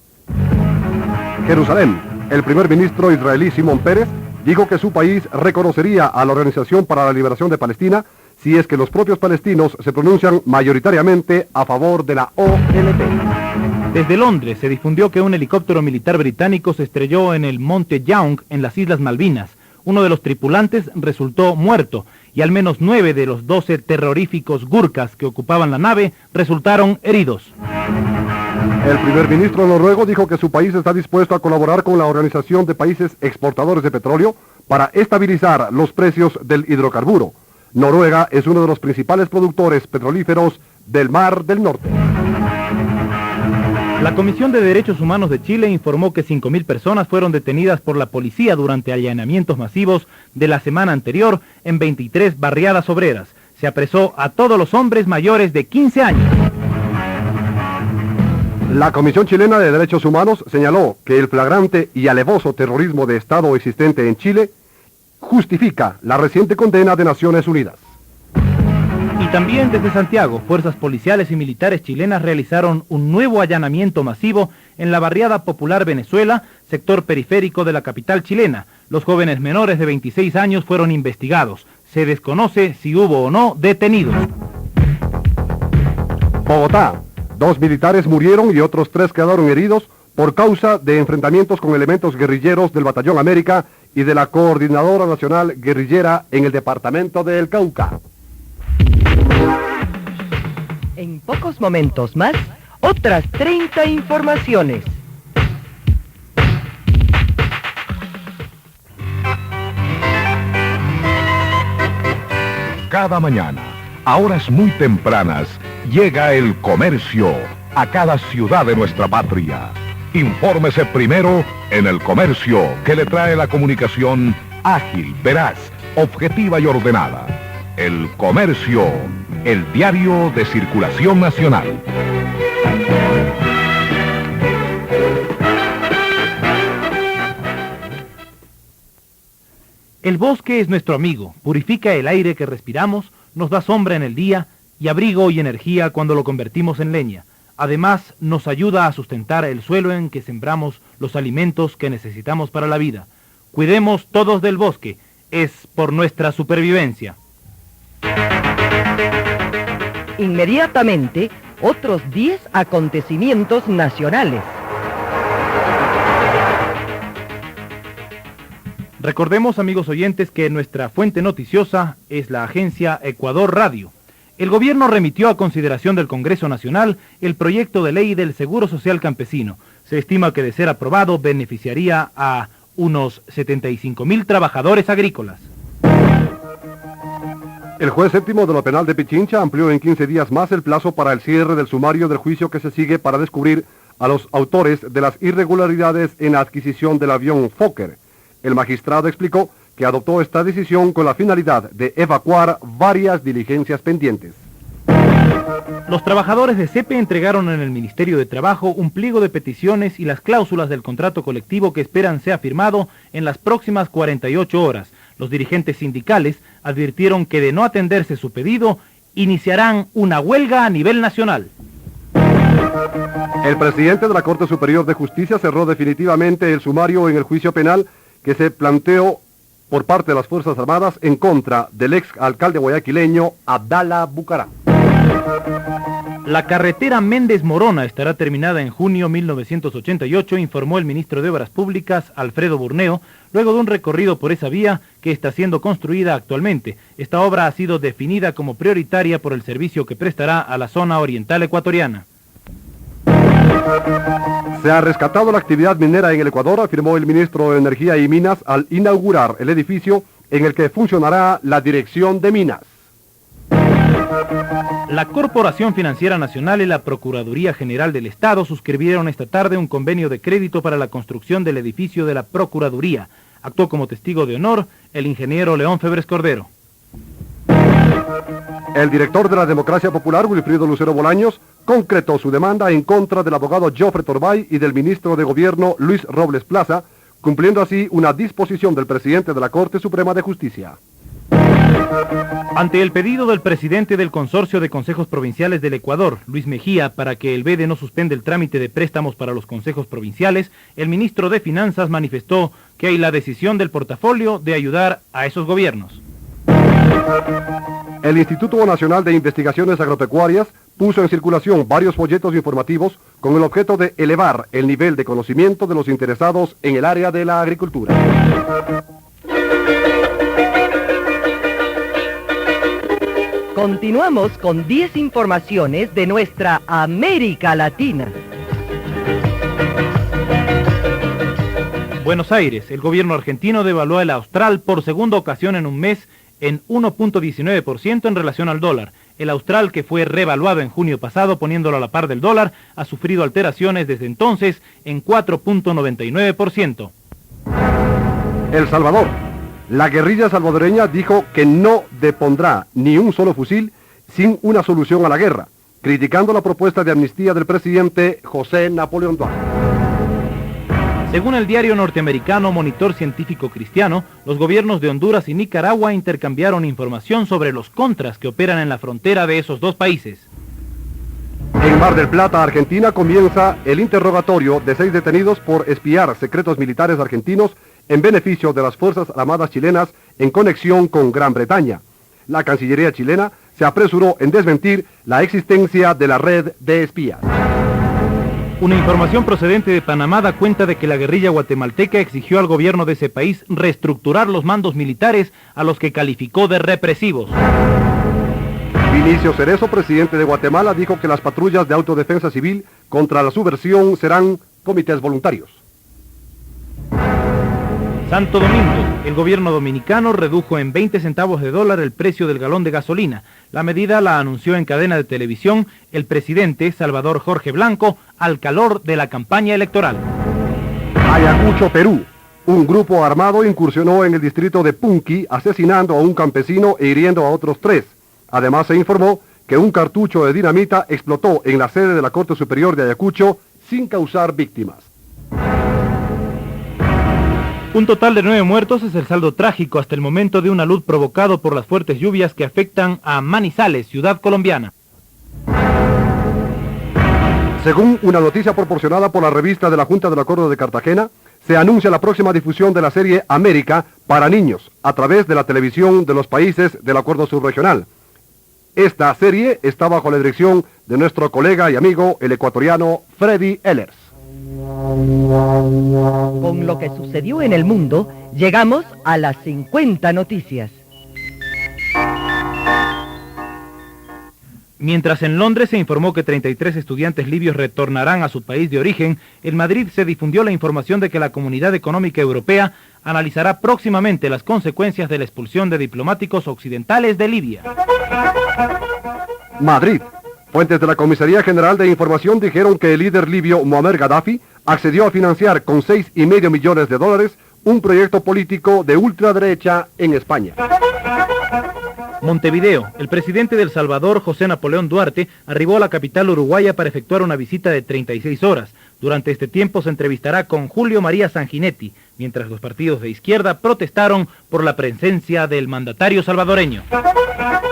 Jerusalén. El primer ministro israelí Simón Pérez dijo que su país reconocería a la Organización para la Liberación de Palestina si es que los propios palestinos se pronuncian mayoritariamente a favor de la OLP. Desde Londres se difundió que un helicóptero militar británico se estrelló en el monte Young en las Islas Malvinas. Uno de los tripulantes resultó muerto y al menos 9 de los 12 terroríficos gurkas que ocupaban la nave resultaron heridos. El primer ministro noruego dijo que su país está dispuesto a colaborar con la Organización de Países Exportadores de Petróleo para estabilizar los precios del hidrocarburo. Noruega es uno de los principales productores petrolíferos del Mar del Norte. La Comisión de Derechos Humanos de Chile informó que 5.000 personas fueron detenidas por la policía durante allanamientos masivos de la semana anterior en 23 barriadas obreras. Se apresó a todos los hombres mayores de 15 años. La Comisión Chilena de Derechos Humanos señaló que el flagrante y alevoso terrorismo de Estado existente en Chile justifica la reciente condena de Naciones Unidas. Y también desde Santiago, fuerzas policiales y militares chilenas realizaron un nuevo allanamiento masivo en la barriada Popular Venezuela, sector periférico de la capital chilena. Los jóvenes menores de 26 años fueron investigados. Se desconoce si hubo o no detenidos. Bogotá. 2 militares murieron y otros 3 quedaron heridos por causa de enfrentamientos con elementos guerrilleros del Batallón América y de la Coordinadora Nacional Guerrillera en el departamento del Cauca. En pocos momentos más, otras 30 informaciones. Cada mañana, a horas muy tempranas, llega el comercio a cada ciudad de nuestra patria. Infórmese primero en el comercio, que le trae la comunicación ágil, veraz, objetiva y ordenada. El comercio, el diario de circulación nacional. El bosque es nuestro amigo, purifica el aire que respiramos, nos da sombra en el día y abrigo y energía cuando lo convertimos en leña. Además, nos ayuda a sustentar el suelo en que sembramos los alimentos que necesitamos para la vida. Cuidemos todos del bosque, es por nuestra supervivencia. Inmediatamente, otros 10 acontecimientos nacionales. Recordemos, amigos oyentes, que nuestra fuente noticiosa es la agencia Ecuador Radio. El gobierno remitió a consideración del Congreso Nacional el proyecto de ley del Seguro Social Campesino. Se estima que de ser aprobado beneficiaría a unos 75.000 trabajadores agrícolas. El juez séptimo de lo penal de Pichincha amplió en 15 días más el plazo para el cierre del sumario del juicio que se sigue para descubrir a los autores de las irregularidades en la adquisición del avión Fokker. El magistrado explicó que adoptó esta decisión con la finalidad de evacuar varias diligencias pendientes. Los trabajadores de CEPE entregaron en el Ministerio de Trabajo un pliego de peticiones y las cláusulas del contrato colectivo que esperan sea firmado en las próximas 48 horas. Los dirigentes sindicales advirtieron que de no atenderse su pedido, iniciarán una huelga a nivel nacional. El presidente de la Corte Superior de Justicia cerró definitivamente el sumario en el juicio penal que se planteó por parte de las Fuerzas Armadas en contra del ex alcalde guayaquileño Abdala Bucaram. La carretera Méndez Morona estará terminada en junio 1988, informó el ministro de Obras Públicas, Alfredo Burneo, luego de un recorrido por esa vía que está siendo construida actualmente. Esta obra ha sido definida como prioritaria por el servicio que prestará a la zona oriental ecuatoriana. Se ha rescatado la actividad minera en el Ecuador, afirmó el ministro de Energía y Minas al inaugurar el edificio en el que funcionará la Dirección de Minas. La Corporación Financiera Nacional y la Procuraduría General del Estado suscribieron esta tarde un convenio de crédito para la construcción del edificio de la Procuraduría. Actuó como testigo de honor el ingeniero León Febres Cordero. El director de la Democracia Popular, Wilfrido Lucero Bolaños, concretó su demanda en contra del abogado Jofre Torbay y del ministro de Gobierno Luis Robles Plaza, cumpliendo así una disposición del presidente de la Corte Suprema de Justicia. Ante el pedido del presidente del Consorcio de Consejos Provinciales del Ecuador, Luis Mejía, para que el BEDE no suspenda el trámite de préstamos para los consejos provinciales, el ministro de Finanzas manifestó que hay la decisión del portafolio de ayudar a esos gobiernos. El Instituto Nacional de Investigaciones Agropecuarias puso en circulación varios folletos informativos con el objeto de elevar el nivel de conocimiento de los interesados en el área de la agricultura. Continuamos con 10 informaciones de nuestra América Latina. Buenos Aires, el gobierno argentino devaluó el austral por segunda ocasión en un mes en 1.19% en relación al dólar. El austral, que fue revaluado en junio pasado poniéndolo a la par del dólar, ha sufrido alteraciones desde entonces en 4.99%. El Salvador. La guerrilla salvadoreña dijo que no depondrá ni un solo fusil sin una solución a la guerra, criticando la propuesta de amnistía del presidente José Napoleón Duarte. Según el diario norteamericano Monitor Científico Cristiano, los gobiernos de Honduras y Nicaragua intercambiaron información sobre los contras que operan en la frontera de esos dos países. En Mar del Plata, Argentina, comienza el interrogatorio de 6 detenidos por espiar secretos militares argentinos en beneficio de las Fuerzas Armadas chilenas en conexión con Gran Bretaña. La Cancillería chilena se apresuró en desmentir la existencia de la red de espías. Una información procedente de Panamá da cuenta de que la guerrilla guatemalteca exigió al gobierno de ese país reestructurar los mandos militares a los que calificó de represivos. Vinicio Cerezo, presidente de Guatemala, dijo que las patrullas de autodefensa civil contra la subversión serán comités voluntarios. Santo Domingo. El gobierno dominicano redujo en 20 centavos de dólar el precio del galón de gasolina. La medida la anunció en cadena de televisión el presidente Salvador Jorge Blanco al calor de la campaña electoral. Ayacucho, Perú. Un grupo armado incursionó en el distrito de Punqui, asesinando a un campesino e hiriendo a otros 3. Además se informó que un cartucho de dinamita explotó en la sede de la Corte Superior de Ayacucho sin causar víctimas. Un total de 9 muertos es el saldo trágico hasta el momento de un alud provocado por las fuertes lluvias que afectan a Manizales, ciudad colombiana. Según una noticia proporcionada por la revista de la Junta del Acuerdo de Cartagena, se anuncia la próxima difusión de la serie América para niños a través de la televisión de los países del Acuerdo Subregional. Esta serie está bajo la dirección de nuestro colega y amigo, el ecuatoriano Freddy Ehlers. Con lo que sucedió en el mundo, llegamos a las 50 noticias. Mientras en Londres se informó que 33 estudiantes libios retornarán a su país de origen, en Madrid se difundió la información de que la Comunidad Económica Europea analizará próximamente las consecuencias de la expulsión de diplomáticos occidentales de Libia. Madrid. Fuentes de la Comisaría General de Información dijeron que el líder libio Muammar Gaddafi accedió a financiar con $6,5 millones un proyecto político de ultraderecha en España. Montevideo. El presidente de El Salvador, José Napoleón Duarte, arribó a la capital uruguaya para efectuar una visita de 36 horas. Durante este tiempo se entrevistará con Julio María Sanguinetti, mientras los partidos de izquierda protestaron por la presencia del mandatario salvadoreño.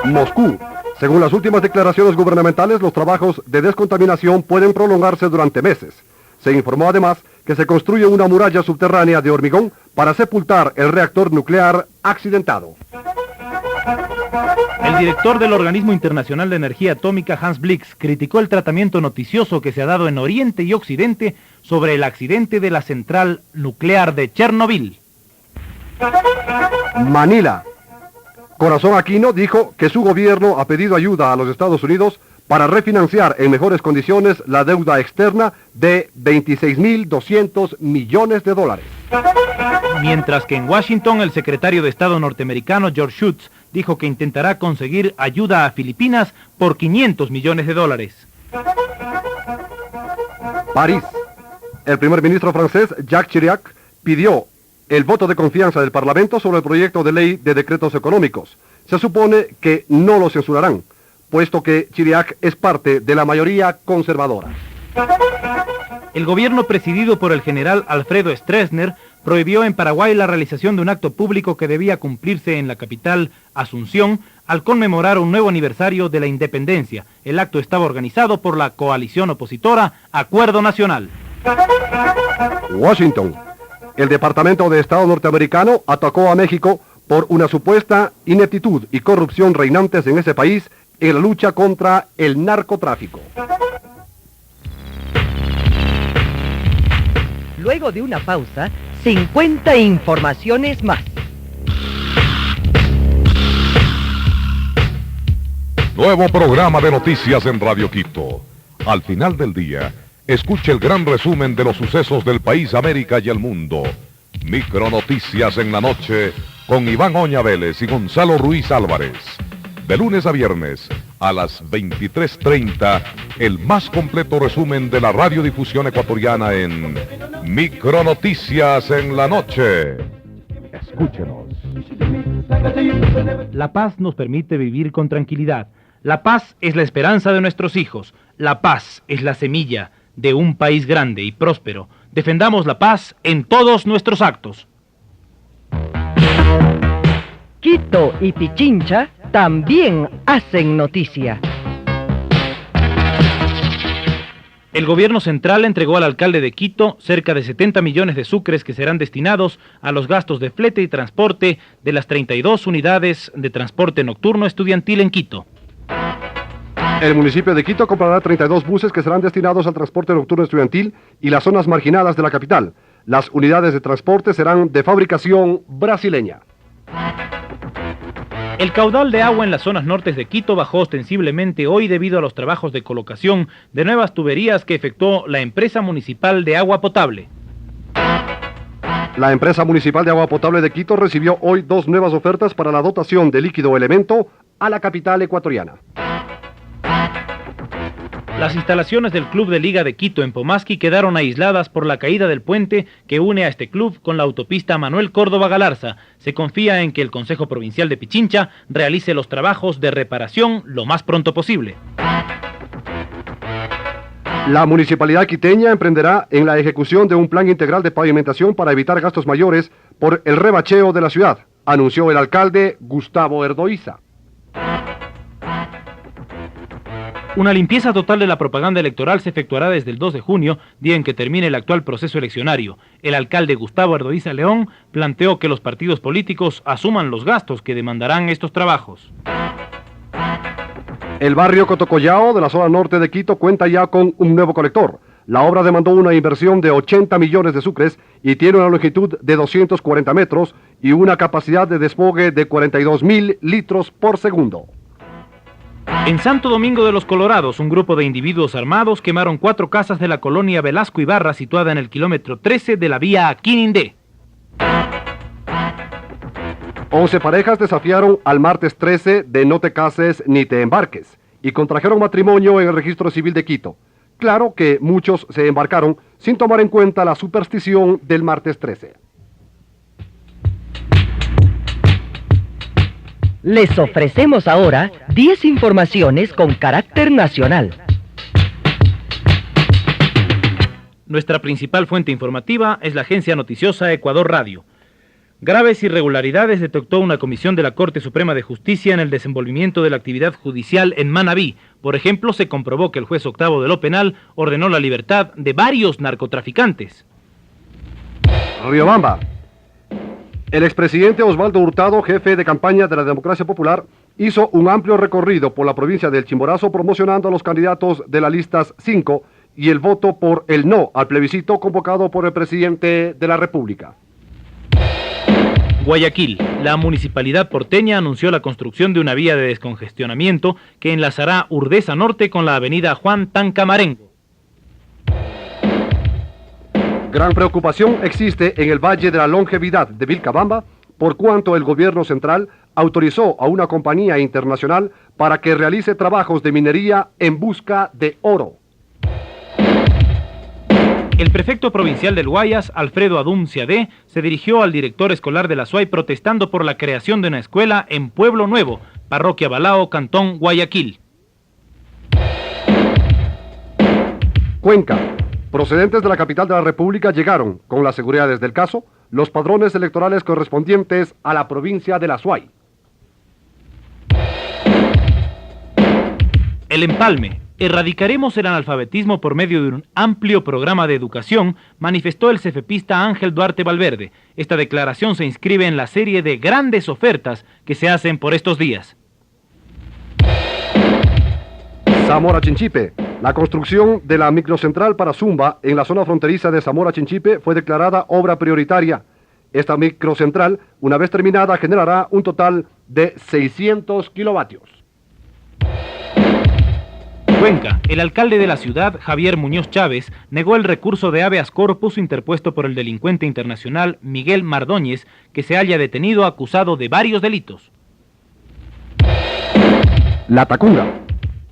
Moscú. Según las últimas declaraciones gubernamentales, los trabajos de descontaminación pueden prolongarse durante meses. Se informó además que se construye una muralla subterránea de hormigón para sepultar el reactor nuclear accidentado. El director del Organismo Internacional de Energía Atómica, Hans Blix, criticó el tratamiento noticioso que se ha dado en Oriente y Occidente sobre el accidente de la central nuclear de Chernobyl. Manila. Corazón Aquino dijo que su gobierno ha pedido ayuda a los Estados Unidos para refinanciar en mejores condiciones la deuda externa de $26.200 millones. Mientras que en Washington, el secretario de Estado norteamericano George Shultz dijo que intentará conseguir ayuda a Filipinas por $500 millones. París. El primer ministro francés, Jacques Chirac, pidió el voto de confianza del Parlamento sobre el proyecto de ley de decretos económicos. Se supone que no lo censurarán, puesto que Chirac es parte de la mayoría conservadora. El gobierno presidido por el general Alfredo Stroessner prohibió en Paraguay la realización de un acto público que debía cumplirse en la capital, Asunción, al conmemorar un nuevo aniversario de la independencia. El acto estaba organizado por la coalición opositora Acuerdo Nacional. Washington. El Departamento de Estado norteamericano atacó a México por una supuesta ineptitud y corrupción reinantes en ese país en la lucha contra el narcotráfico. Luego de una pausa, 50 informaciones más. Nuevo programa de noticias en Radio Quito. Al final del día, escuche el gran resumen de los sucesos del país, América y el mundo. Micronoticias en la noche con Iván Oña Vélez y Gonzalo Ruiz Álvarez. De lunes a viernes, a las 23:30, el más completo resumen de la radiodifusión ecuatoriana en Micronoticias en la Noche. Escúchenos. La paz nos permite vivir con tranquilidad. La paz es la esperanza de nuestros hijos. La paz es la semilla de un país grande y próspero. Defendamos la paz en todos nuestros actos. Quito y Pichincha también hacen noticia. El gobierno central entregó al alcalde de Quito cerca de 70 millones de sucres que serán destinados a los gastos de flete y transporte de las 32 unidades de transporte nocturno estudiantil en Quito. El municipio de Quito comprará 32 buses que serán destinados al transporte nocturno estudiantil y las zonas marginadas de la capital. Las unidades de transporte serán de fabricación brasileña. El caudal de agua en las zonas nortes de Quito bajó ostensiblemente hoy debido a los trabajos de colocación de nuevas tuberías que efectuó la empresa municipal de agua potable. La empresa municipal de agua potable de Quito recibió hoy 2 nuevas ofertas para la dotación de líquido elemento a la capital ecuatoriana. Las instalaciones del Club de Liga de Quito en Pomasqui quedaron aisladas por la caída del puente que une a este club con la autopista Manuel Córdoba Galarza. Se confía en que el Consejo Provincial de Pichincha realice los trabajos de reparación lo más pronto posible. La municipalidad quiteña emprenderá en la ejecución de un plan integral de pavimentación para evitar gastos mayores por el rebacheo de la ciudad, anunció el alcalde Gustavo Erdoiza. Una limpieza total de la propaganda electoral se efectuará desde el 2 de junio, día en que termine el actual proceso eleccionario. El alcalde Gustavo Erdoiza León planteó que los partidos políticos asuman los gastos que demandarán estos trabajos. El barrio Cotocollao de la zona norte de Quito cuenta ya con un nuevo colector. La obra demandó una inversión de 80 millones de sucres y tiene una longitud de 240 metros y una capacidad de desfogue de 42.000 litros por segundo. En Santo Domingo de los Colorados, un grupo de individuos armados quemaron 4 casas de la colonia Velasco Ibarra, situada en el kilómetro 13 de la vía Aquinindé. 11 parejas desafiaron al martes 13 de no te cases ni te embarques y contrajeron matrimonio en el registro civil de Quito. Claro que muchos se embarcaron sin tomar en cuenta la superstición del martes 13. Les ofrecemos ahora 10 informaciones con carácter nacional. Nuestra principal fuente informativa es la agencia noticiosa Ecuador Radio. Graves irregularidades detectó una comisión de la Corte Suprema de Justicia en el desenvolvimiento de la actividad judicial en Manabí. Por ejemplo, se comprobó que el juez octavo de lo penal ordenó la libertad de varios narcotraficantes. Riobamba. El expresidente Osvaldo Hurtado, jefe de campaña de la Democracia Popular, hizo un amplio recorrido por la provincia del Chimborazo promocionando a los candidatos de las listas 5 y el voto por el no al plebiscito convocado por el presidente de la República. Guayaquil. La municipalidad porteña anunció la construcción de una vía de descongestionamiento que enlazará Urdesa Norte con la avenida Juan Tancamarengo. Gran preocupación existe en el Valle de la Longevidad de Vilcabamba por cuanto el gobierno central autorizó a una compañía internacional para que realice trabajos de minería en busca de oro. El prefecto provincial del Guayas, Alfredo Adum Ciadé, se dirigió al director escolar de la SUAY protestando por la creación de una escuela en Pueblo Nuevo, Parroquia Balao, Cantón Guayaquil. Cuenca. Procedentes de la capital de la República llegaron, con las seguridades del caso, los padrones electorales correspondientes a la provincia de la SUAY. El Empalme. Erradicaremos el analfabetismo por medio de un amplio programa de educación, manifestó el cefepista Ángel Duarte Valverde. Esta declaración se inscribe en la serie de grandes ofertas que se hacen por estos días. Zamora Chinchipe. La construcción de la microcentral para Zumba en la zona fronteriza de Zamora Chinchipe fue declarada obra prioritaria. Esta microcentral, una vez terminada, generará un total de 600 kilovatios. Cuenca. El alcalde de la ciudad, Javier Muñoz Chávez, negó el recurso de habeas corpus interpuesto por el delincuente internacional Miguel Mardóñez, que se halla detenido acusado de varios delitos. La Tacunga.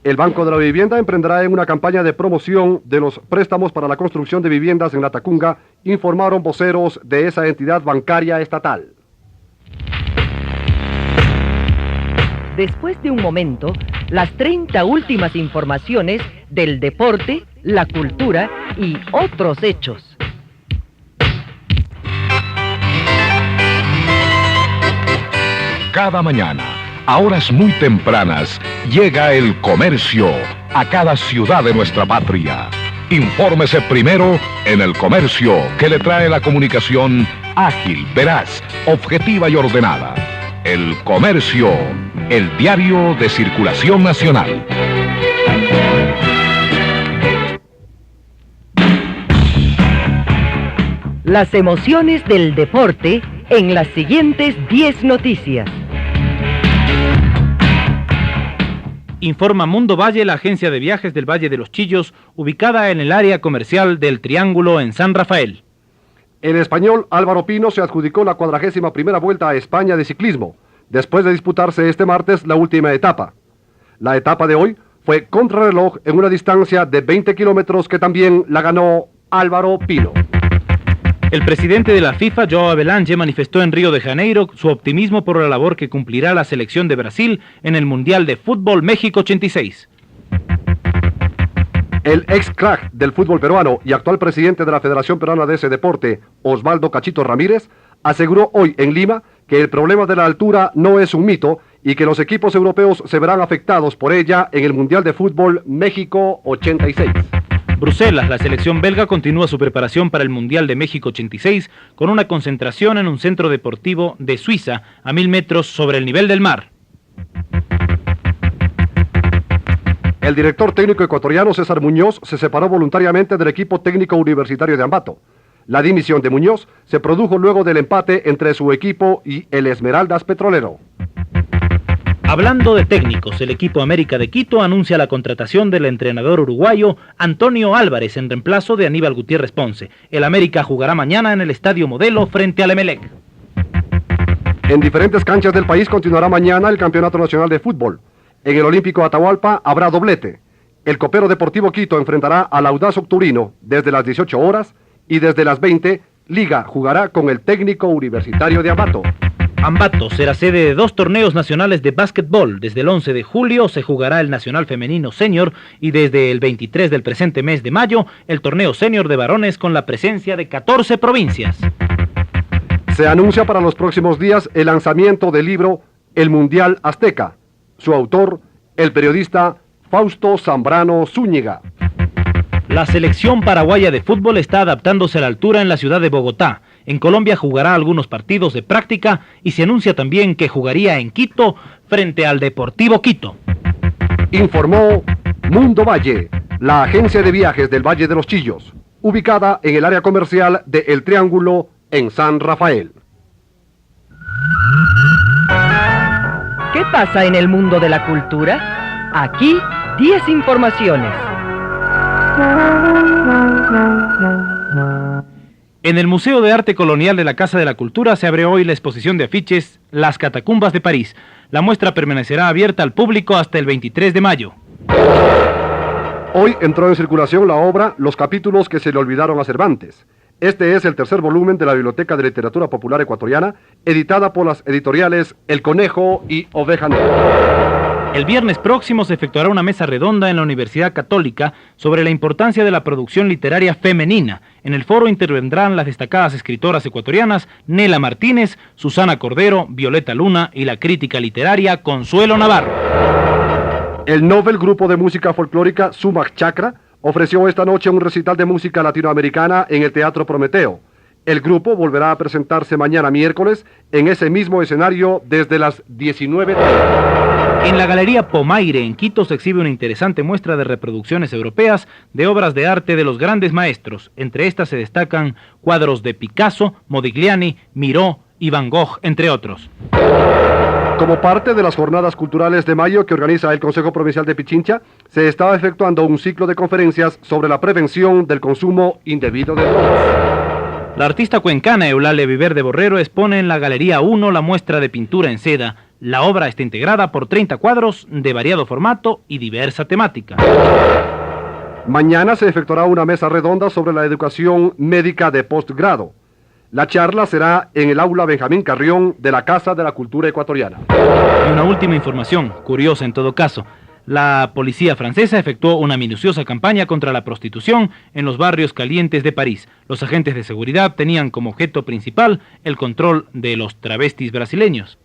El Banco de la Vivienda emprenderá en una campaña de promoción de los préstamos para la construcción de viviendas en Latacunga, informaron voceros de esa entidad bancaria estatal. Después de un momento, las 30 últimas informaciones del deporte, la cultura y otros hechos. Cada mañana, a horas muy tempranas, llega el comercio a cada ciudad de nuestra patria. Infórmese primero en el comercio, que le trae la comunicación ágil, veraz, objetiva y ordenada. El comercio, el diario de circulación nacional. Las emociones del deporte en las siguientes 10 noticias. Informa Mundo Valle, la agencia de viajes del Valle de los Chillos, ubicada en el área comercial del Triángulo en San Rafael. El español Álvaro Pino se adjudicó la 41ª Vuelta a España de ciclismo, después de disputarse este martes la última etapa. La etapa de hoy fue contrarreloj en una distancia de 20 kilómetros que también la ganó Álvaro Pino. El presidente de la FIFA, João Havelange, manifestó en Río de Janeiro su optimismo por la labor que cumplirá la selección de Brasil en el Mundial de Fútbol México 86. El ex crack del fútbol peruano y actual presidente de la Federación Peruana de ese deporte, Osvaldo Cachito Ramírez, aseguró hoy en Lima que el problema de la altura no es un mito y que los equipos europeos se verán afectados por ella en el Mundial de Fútbol México 86. Bruselas, la selección belga continúa su preparación para el Mundial de México 86 con una concentración en un centro deportivo de Suiza a 1000 metros sobre el nivel del mar. El director técnico ecuatoriano César Muñoz se separó voluntariamente del equipo técnico universitario de Ambato. La dimisión de Muñoz se produjo luego del empate entre su equipo y el Esmeraldas Petrolero. Hablando de técnicos, el equipo América de Quito anuncia la contratación del entrenador uruguayo Antonio Álvarez en reemplazo de Aníbal Gutiérrez Ponce. El América jugará mañana en el Estadio Modelo frente al Emelec. En diferentes canchas del país continuará mañana el Campeonato Nacional de Fútbol. En el Olímpico Atahualpa habrá doblete. El Copero Deportivo Quito enfrentará al Audaz Octurino desde las 18 horas y desde las 20, Liga jugará con el técnico universitario de Ambato. Ambato será sede de 2 torneos nacionales de básquetbol. Desde el 11 de julio se jugará el Nacional Femenino Senior y desde el 23 del presente mes de mayo el torneo Senior de varones con la presencia de 14 provincias. Se anuncia para los próximos días el lanzamiento del libro El Mundial Azteca. Su autor, el periodista Fausto Zambrano Zúñiga. La selección paraguaya de fútbol está adaptándose a la altura en la ciudad de Bogotá. En Colombia jugará algunos partidos de práctica y se anuncia también que jugaría en Quito frente al Deportivo Quito. Informó Mundo Valle, la agencia de viajes del Valle de los Chillos, ubicada en el área comercial de El Triángulo en San Rafael. ¿Qué pasa en el mundo de la cultura? Aquí 10 informaciones. En el Museo de Arte Colonial de la Casa de la Cultura se abre hoy la exposición de afiches Las Catacumbas de París. La muestra permanecerá abierta al público hasta el 23 de mayo. Hoy entró en circulación la obra Los capítulos que se le olvidaron a Cervantes. Este es el tercer volumen de la Biblioteca de Literatura Popular Ecuatoriana, editada por las editoriales El Conejo y Oveja Negra. El viernes próximo se efectuará una mesa redonda en la Universidad Católica sobre la importancia de la producción literaria femenina. En el foro intervendrán las destacadas escritoras ecuatorianas Nela Martínez, Susana Cordero, Violeta Luna y la crítica literaria Consuelo Navarro. El Nobel Grupo de Música Folclórica Sumac Chakra ofreció esta noche un recital de música latinoamericana en el Teatro Prometeo. El grupo volverá a presentarse mañana miércoles en ese mismo escenario desde las 19:30. En la Galería Pomaire en Quito se exhibe una interesante muestra de reproducciones europeas de obras de arte de los grandes maestros. Entre estas se destacan cuadros de Picasso, Modigliani, Miró y Van Gogh, entre otros. Como parte de las jornadas culturales de mayo que organiza el Consejo Provincial de Pichincha, se está efectuando un ciclo de conferencias sobre la prevención del consumo indebido de drogas. La artista cuencana Eulalia Viver de Borrero expone en la Galería 1 la muestra de pintura en seda La obra está integrada por 30 cuadros de variado formato y diversa temática. Mañana se efectuará una mesa redonda sobre la educación médica de postgrado. La charla será en el aula Benjamín Carrión de la Casa de la Cultura Ecuatoriana. Y una última información, curiosa en todo caso. La policía francesa efectuó una minuciosa campaña contra la prostitución en los barrios calientes de París. Los agentes de seguridad tenían como objeto principal el control de los travestis brasileños.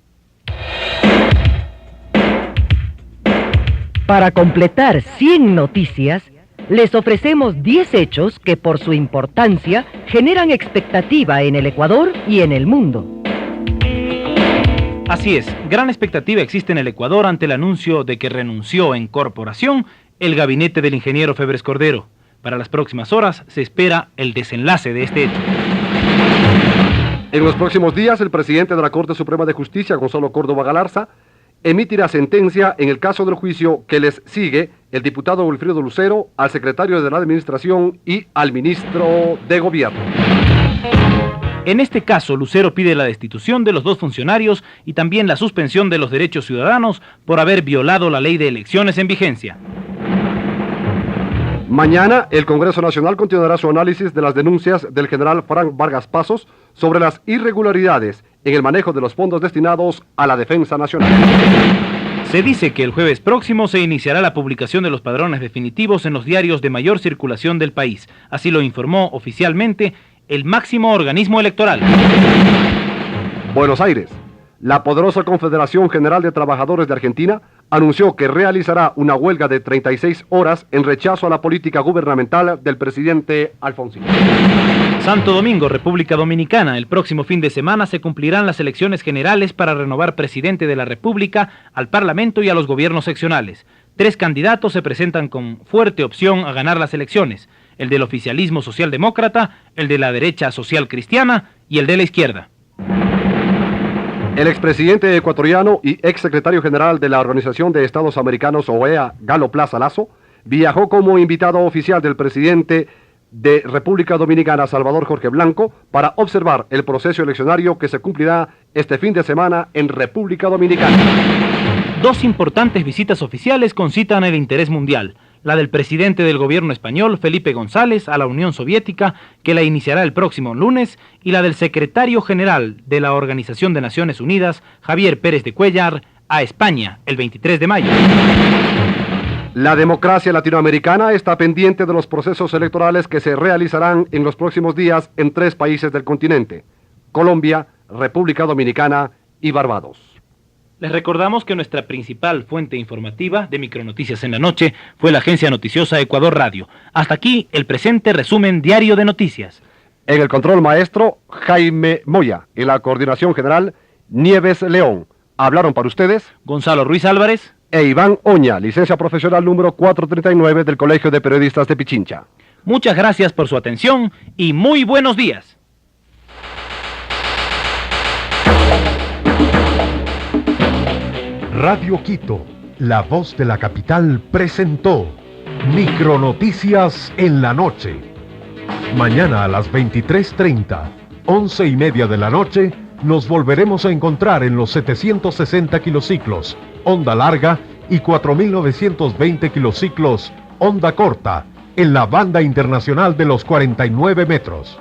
Para completar 100 noticias, les ofrecemos 10 hechos que por su importancia generan expectativa en el Ecuador y en el mundo. Así es, gran expectativa existe en el Ecuador ante el anuncio de que renunció en corporación el gabinete del ingeniero Febres Cordero. Para las próximas horas se espera el desenlace de este hecho. En los próximos días, el presidente de la Corte Suprema de Justicia, Gonzalo Córdoba Galarza, emitirá sentencia en el caso del juicio que les sigue el diputado Wilfrido Lucero, al secretario de la Administración y al ministro de Gobierno. En este caso, Lucero pide la destitución de los dos funcionarios y también la suspensión de los derechos ciudadanos por haber violado la ley de elecciones en vigencia. Mañana, el Congreso Nacional continuará su análisis de las denuncias del general Frank Vargas Pasos sobre las irregularidades en el manejo de los fondos destinados a la defensa nacional. Se dice que el jueves próximo se iniciará la publicación de los padrones definitivos en los diarios de mayor circulación del país. Así lo informó oficialmente el máximo organismo electoral. Buenos Aires. La poderosa Confederación General de Trabajadores de Argentina anunció que realizará una huelga de 36 horas en rechazo a la política gubernamental del presidente Alfonsín. Santo Domingo, República Dominicana. El próximo fin de semana se cumplirán las elecciones generales para renovar presidente de la República, al Parlamento y a los gobiernos seccionales. 3 candidatos se presentan con fuerte opción a ganar las elecciones: el del oficialismo socialdemócrata, el de la derecha social cristiana y el de la izquierda. El expresidente ecuatoriano y exsecretario general de la Organización de Estados Americanos, OEA, Galo Plaza Lazo, viajó como invitado oficial del presidente de República Dominicana, Salvador Jorge Blanco, para observar el proceso eleccionario que se cumplirá este fin de semana en República Dominicana. 2 importantes visitas oficiales concitan el interés mundial: la del presidente del gobierno español, Felipe González, a la Unión Soviética, que la iniciará el próximo lunes, y la del secretario general de la Organización de Naciones Unidas, Javier Pérez de Cuéllar, a España, el 23 de mayo. La democracia latinoamericana está pendiente de los procesos electorales que se realizarán en los próximos días en 3 países del continente: Colombia, República Dominicana y Barbados. Les recordamos que nuestra principal fuente informativa de Micronoticias en la Noche fue la agencia noticiosa Ecuador Radio. Hasta aquí el presente resumen diario de noticias. En el control maestro, Jaime Moya. En la coordinación general, Nieves León. Hablaron para ustedes Gonzalo Ruiz Álvarez e Iván Oña, licencia profesional número 439 del Colegio de Periodistas de Pichincha. Muchas gracias por su atención y muy buenos días. Radio Quito, la voz de la capital, presentó Micronoticias en la Noche. Mañana a las 23:30, 11:30 de la noche, nos volveremos a encontrar en los 760 kilociclos, onda larga, y 4920 kilociclos, onda corta, en la banda internacional de los 49 metros.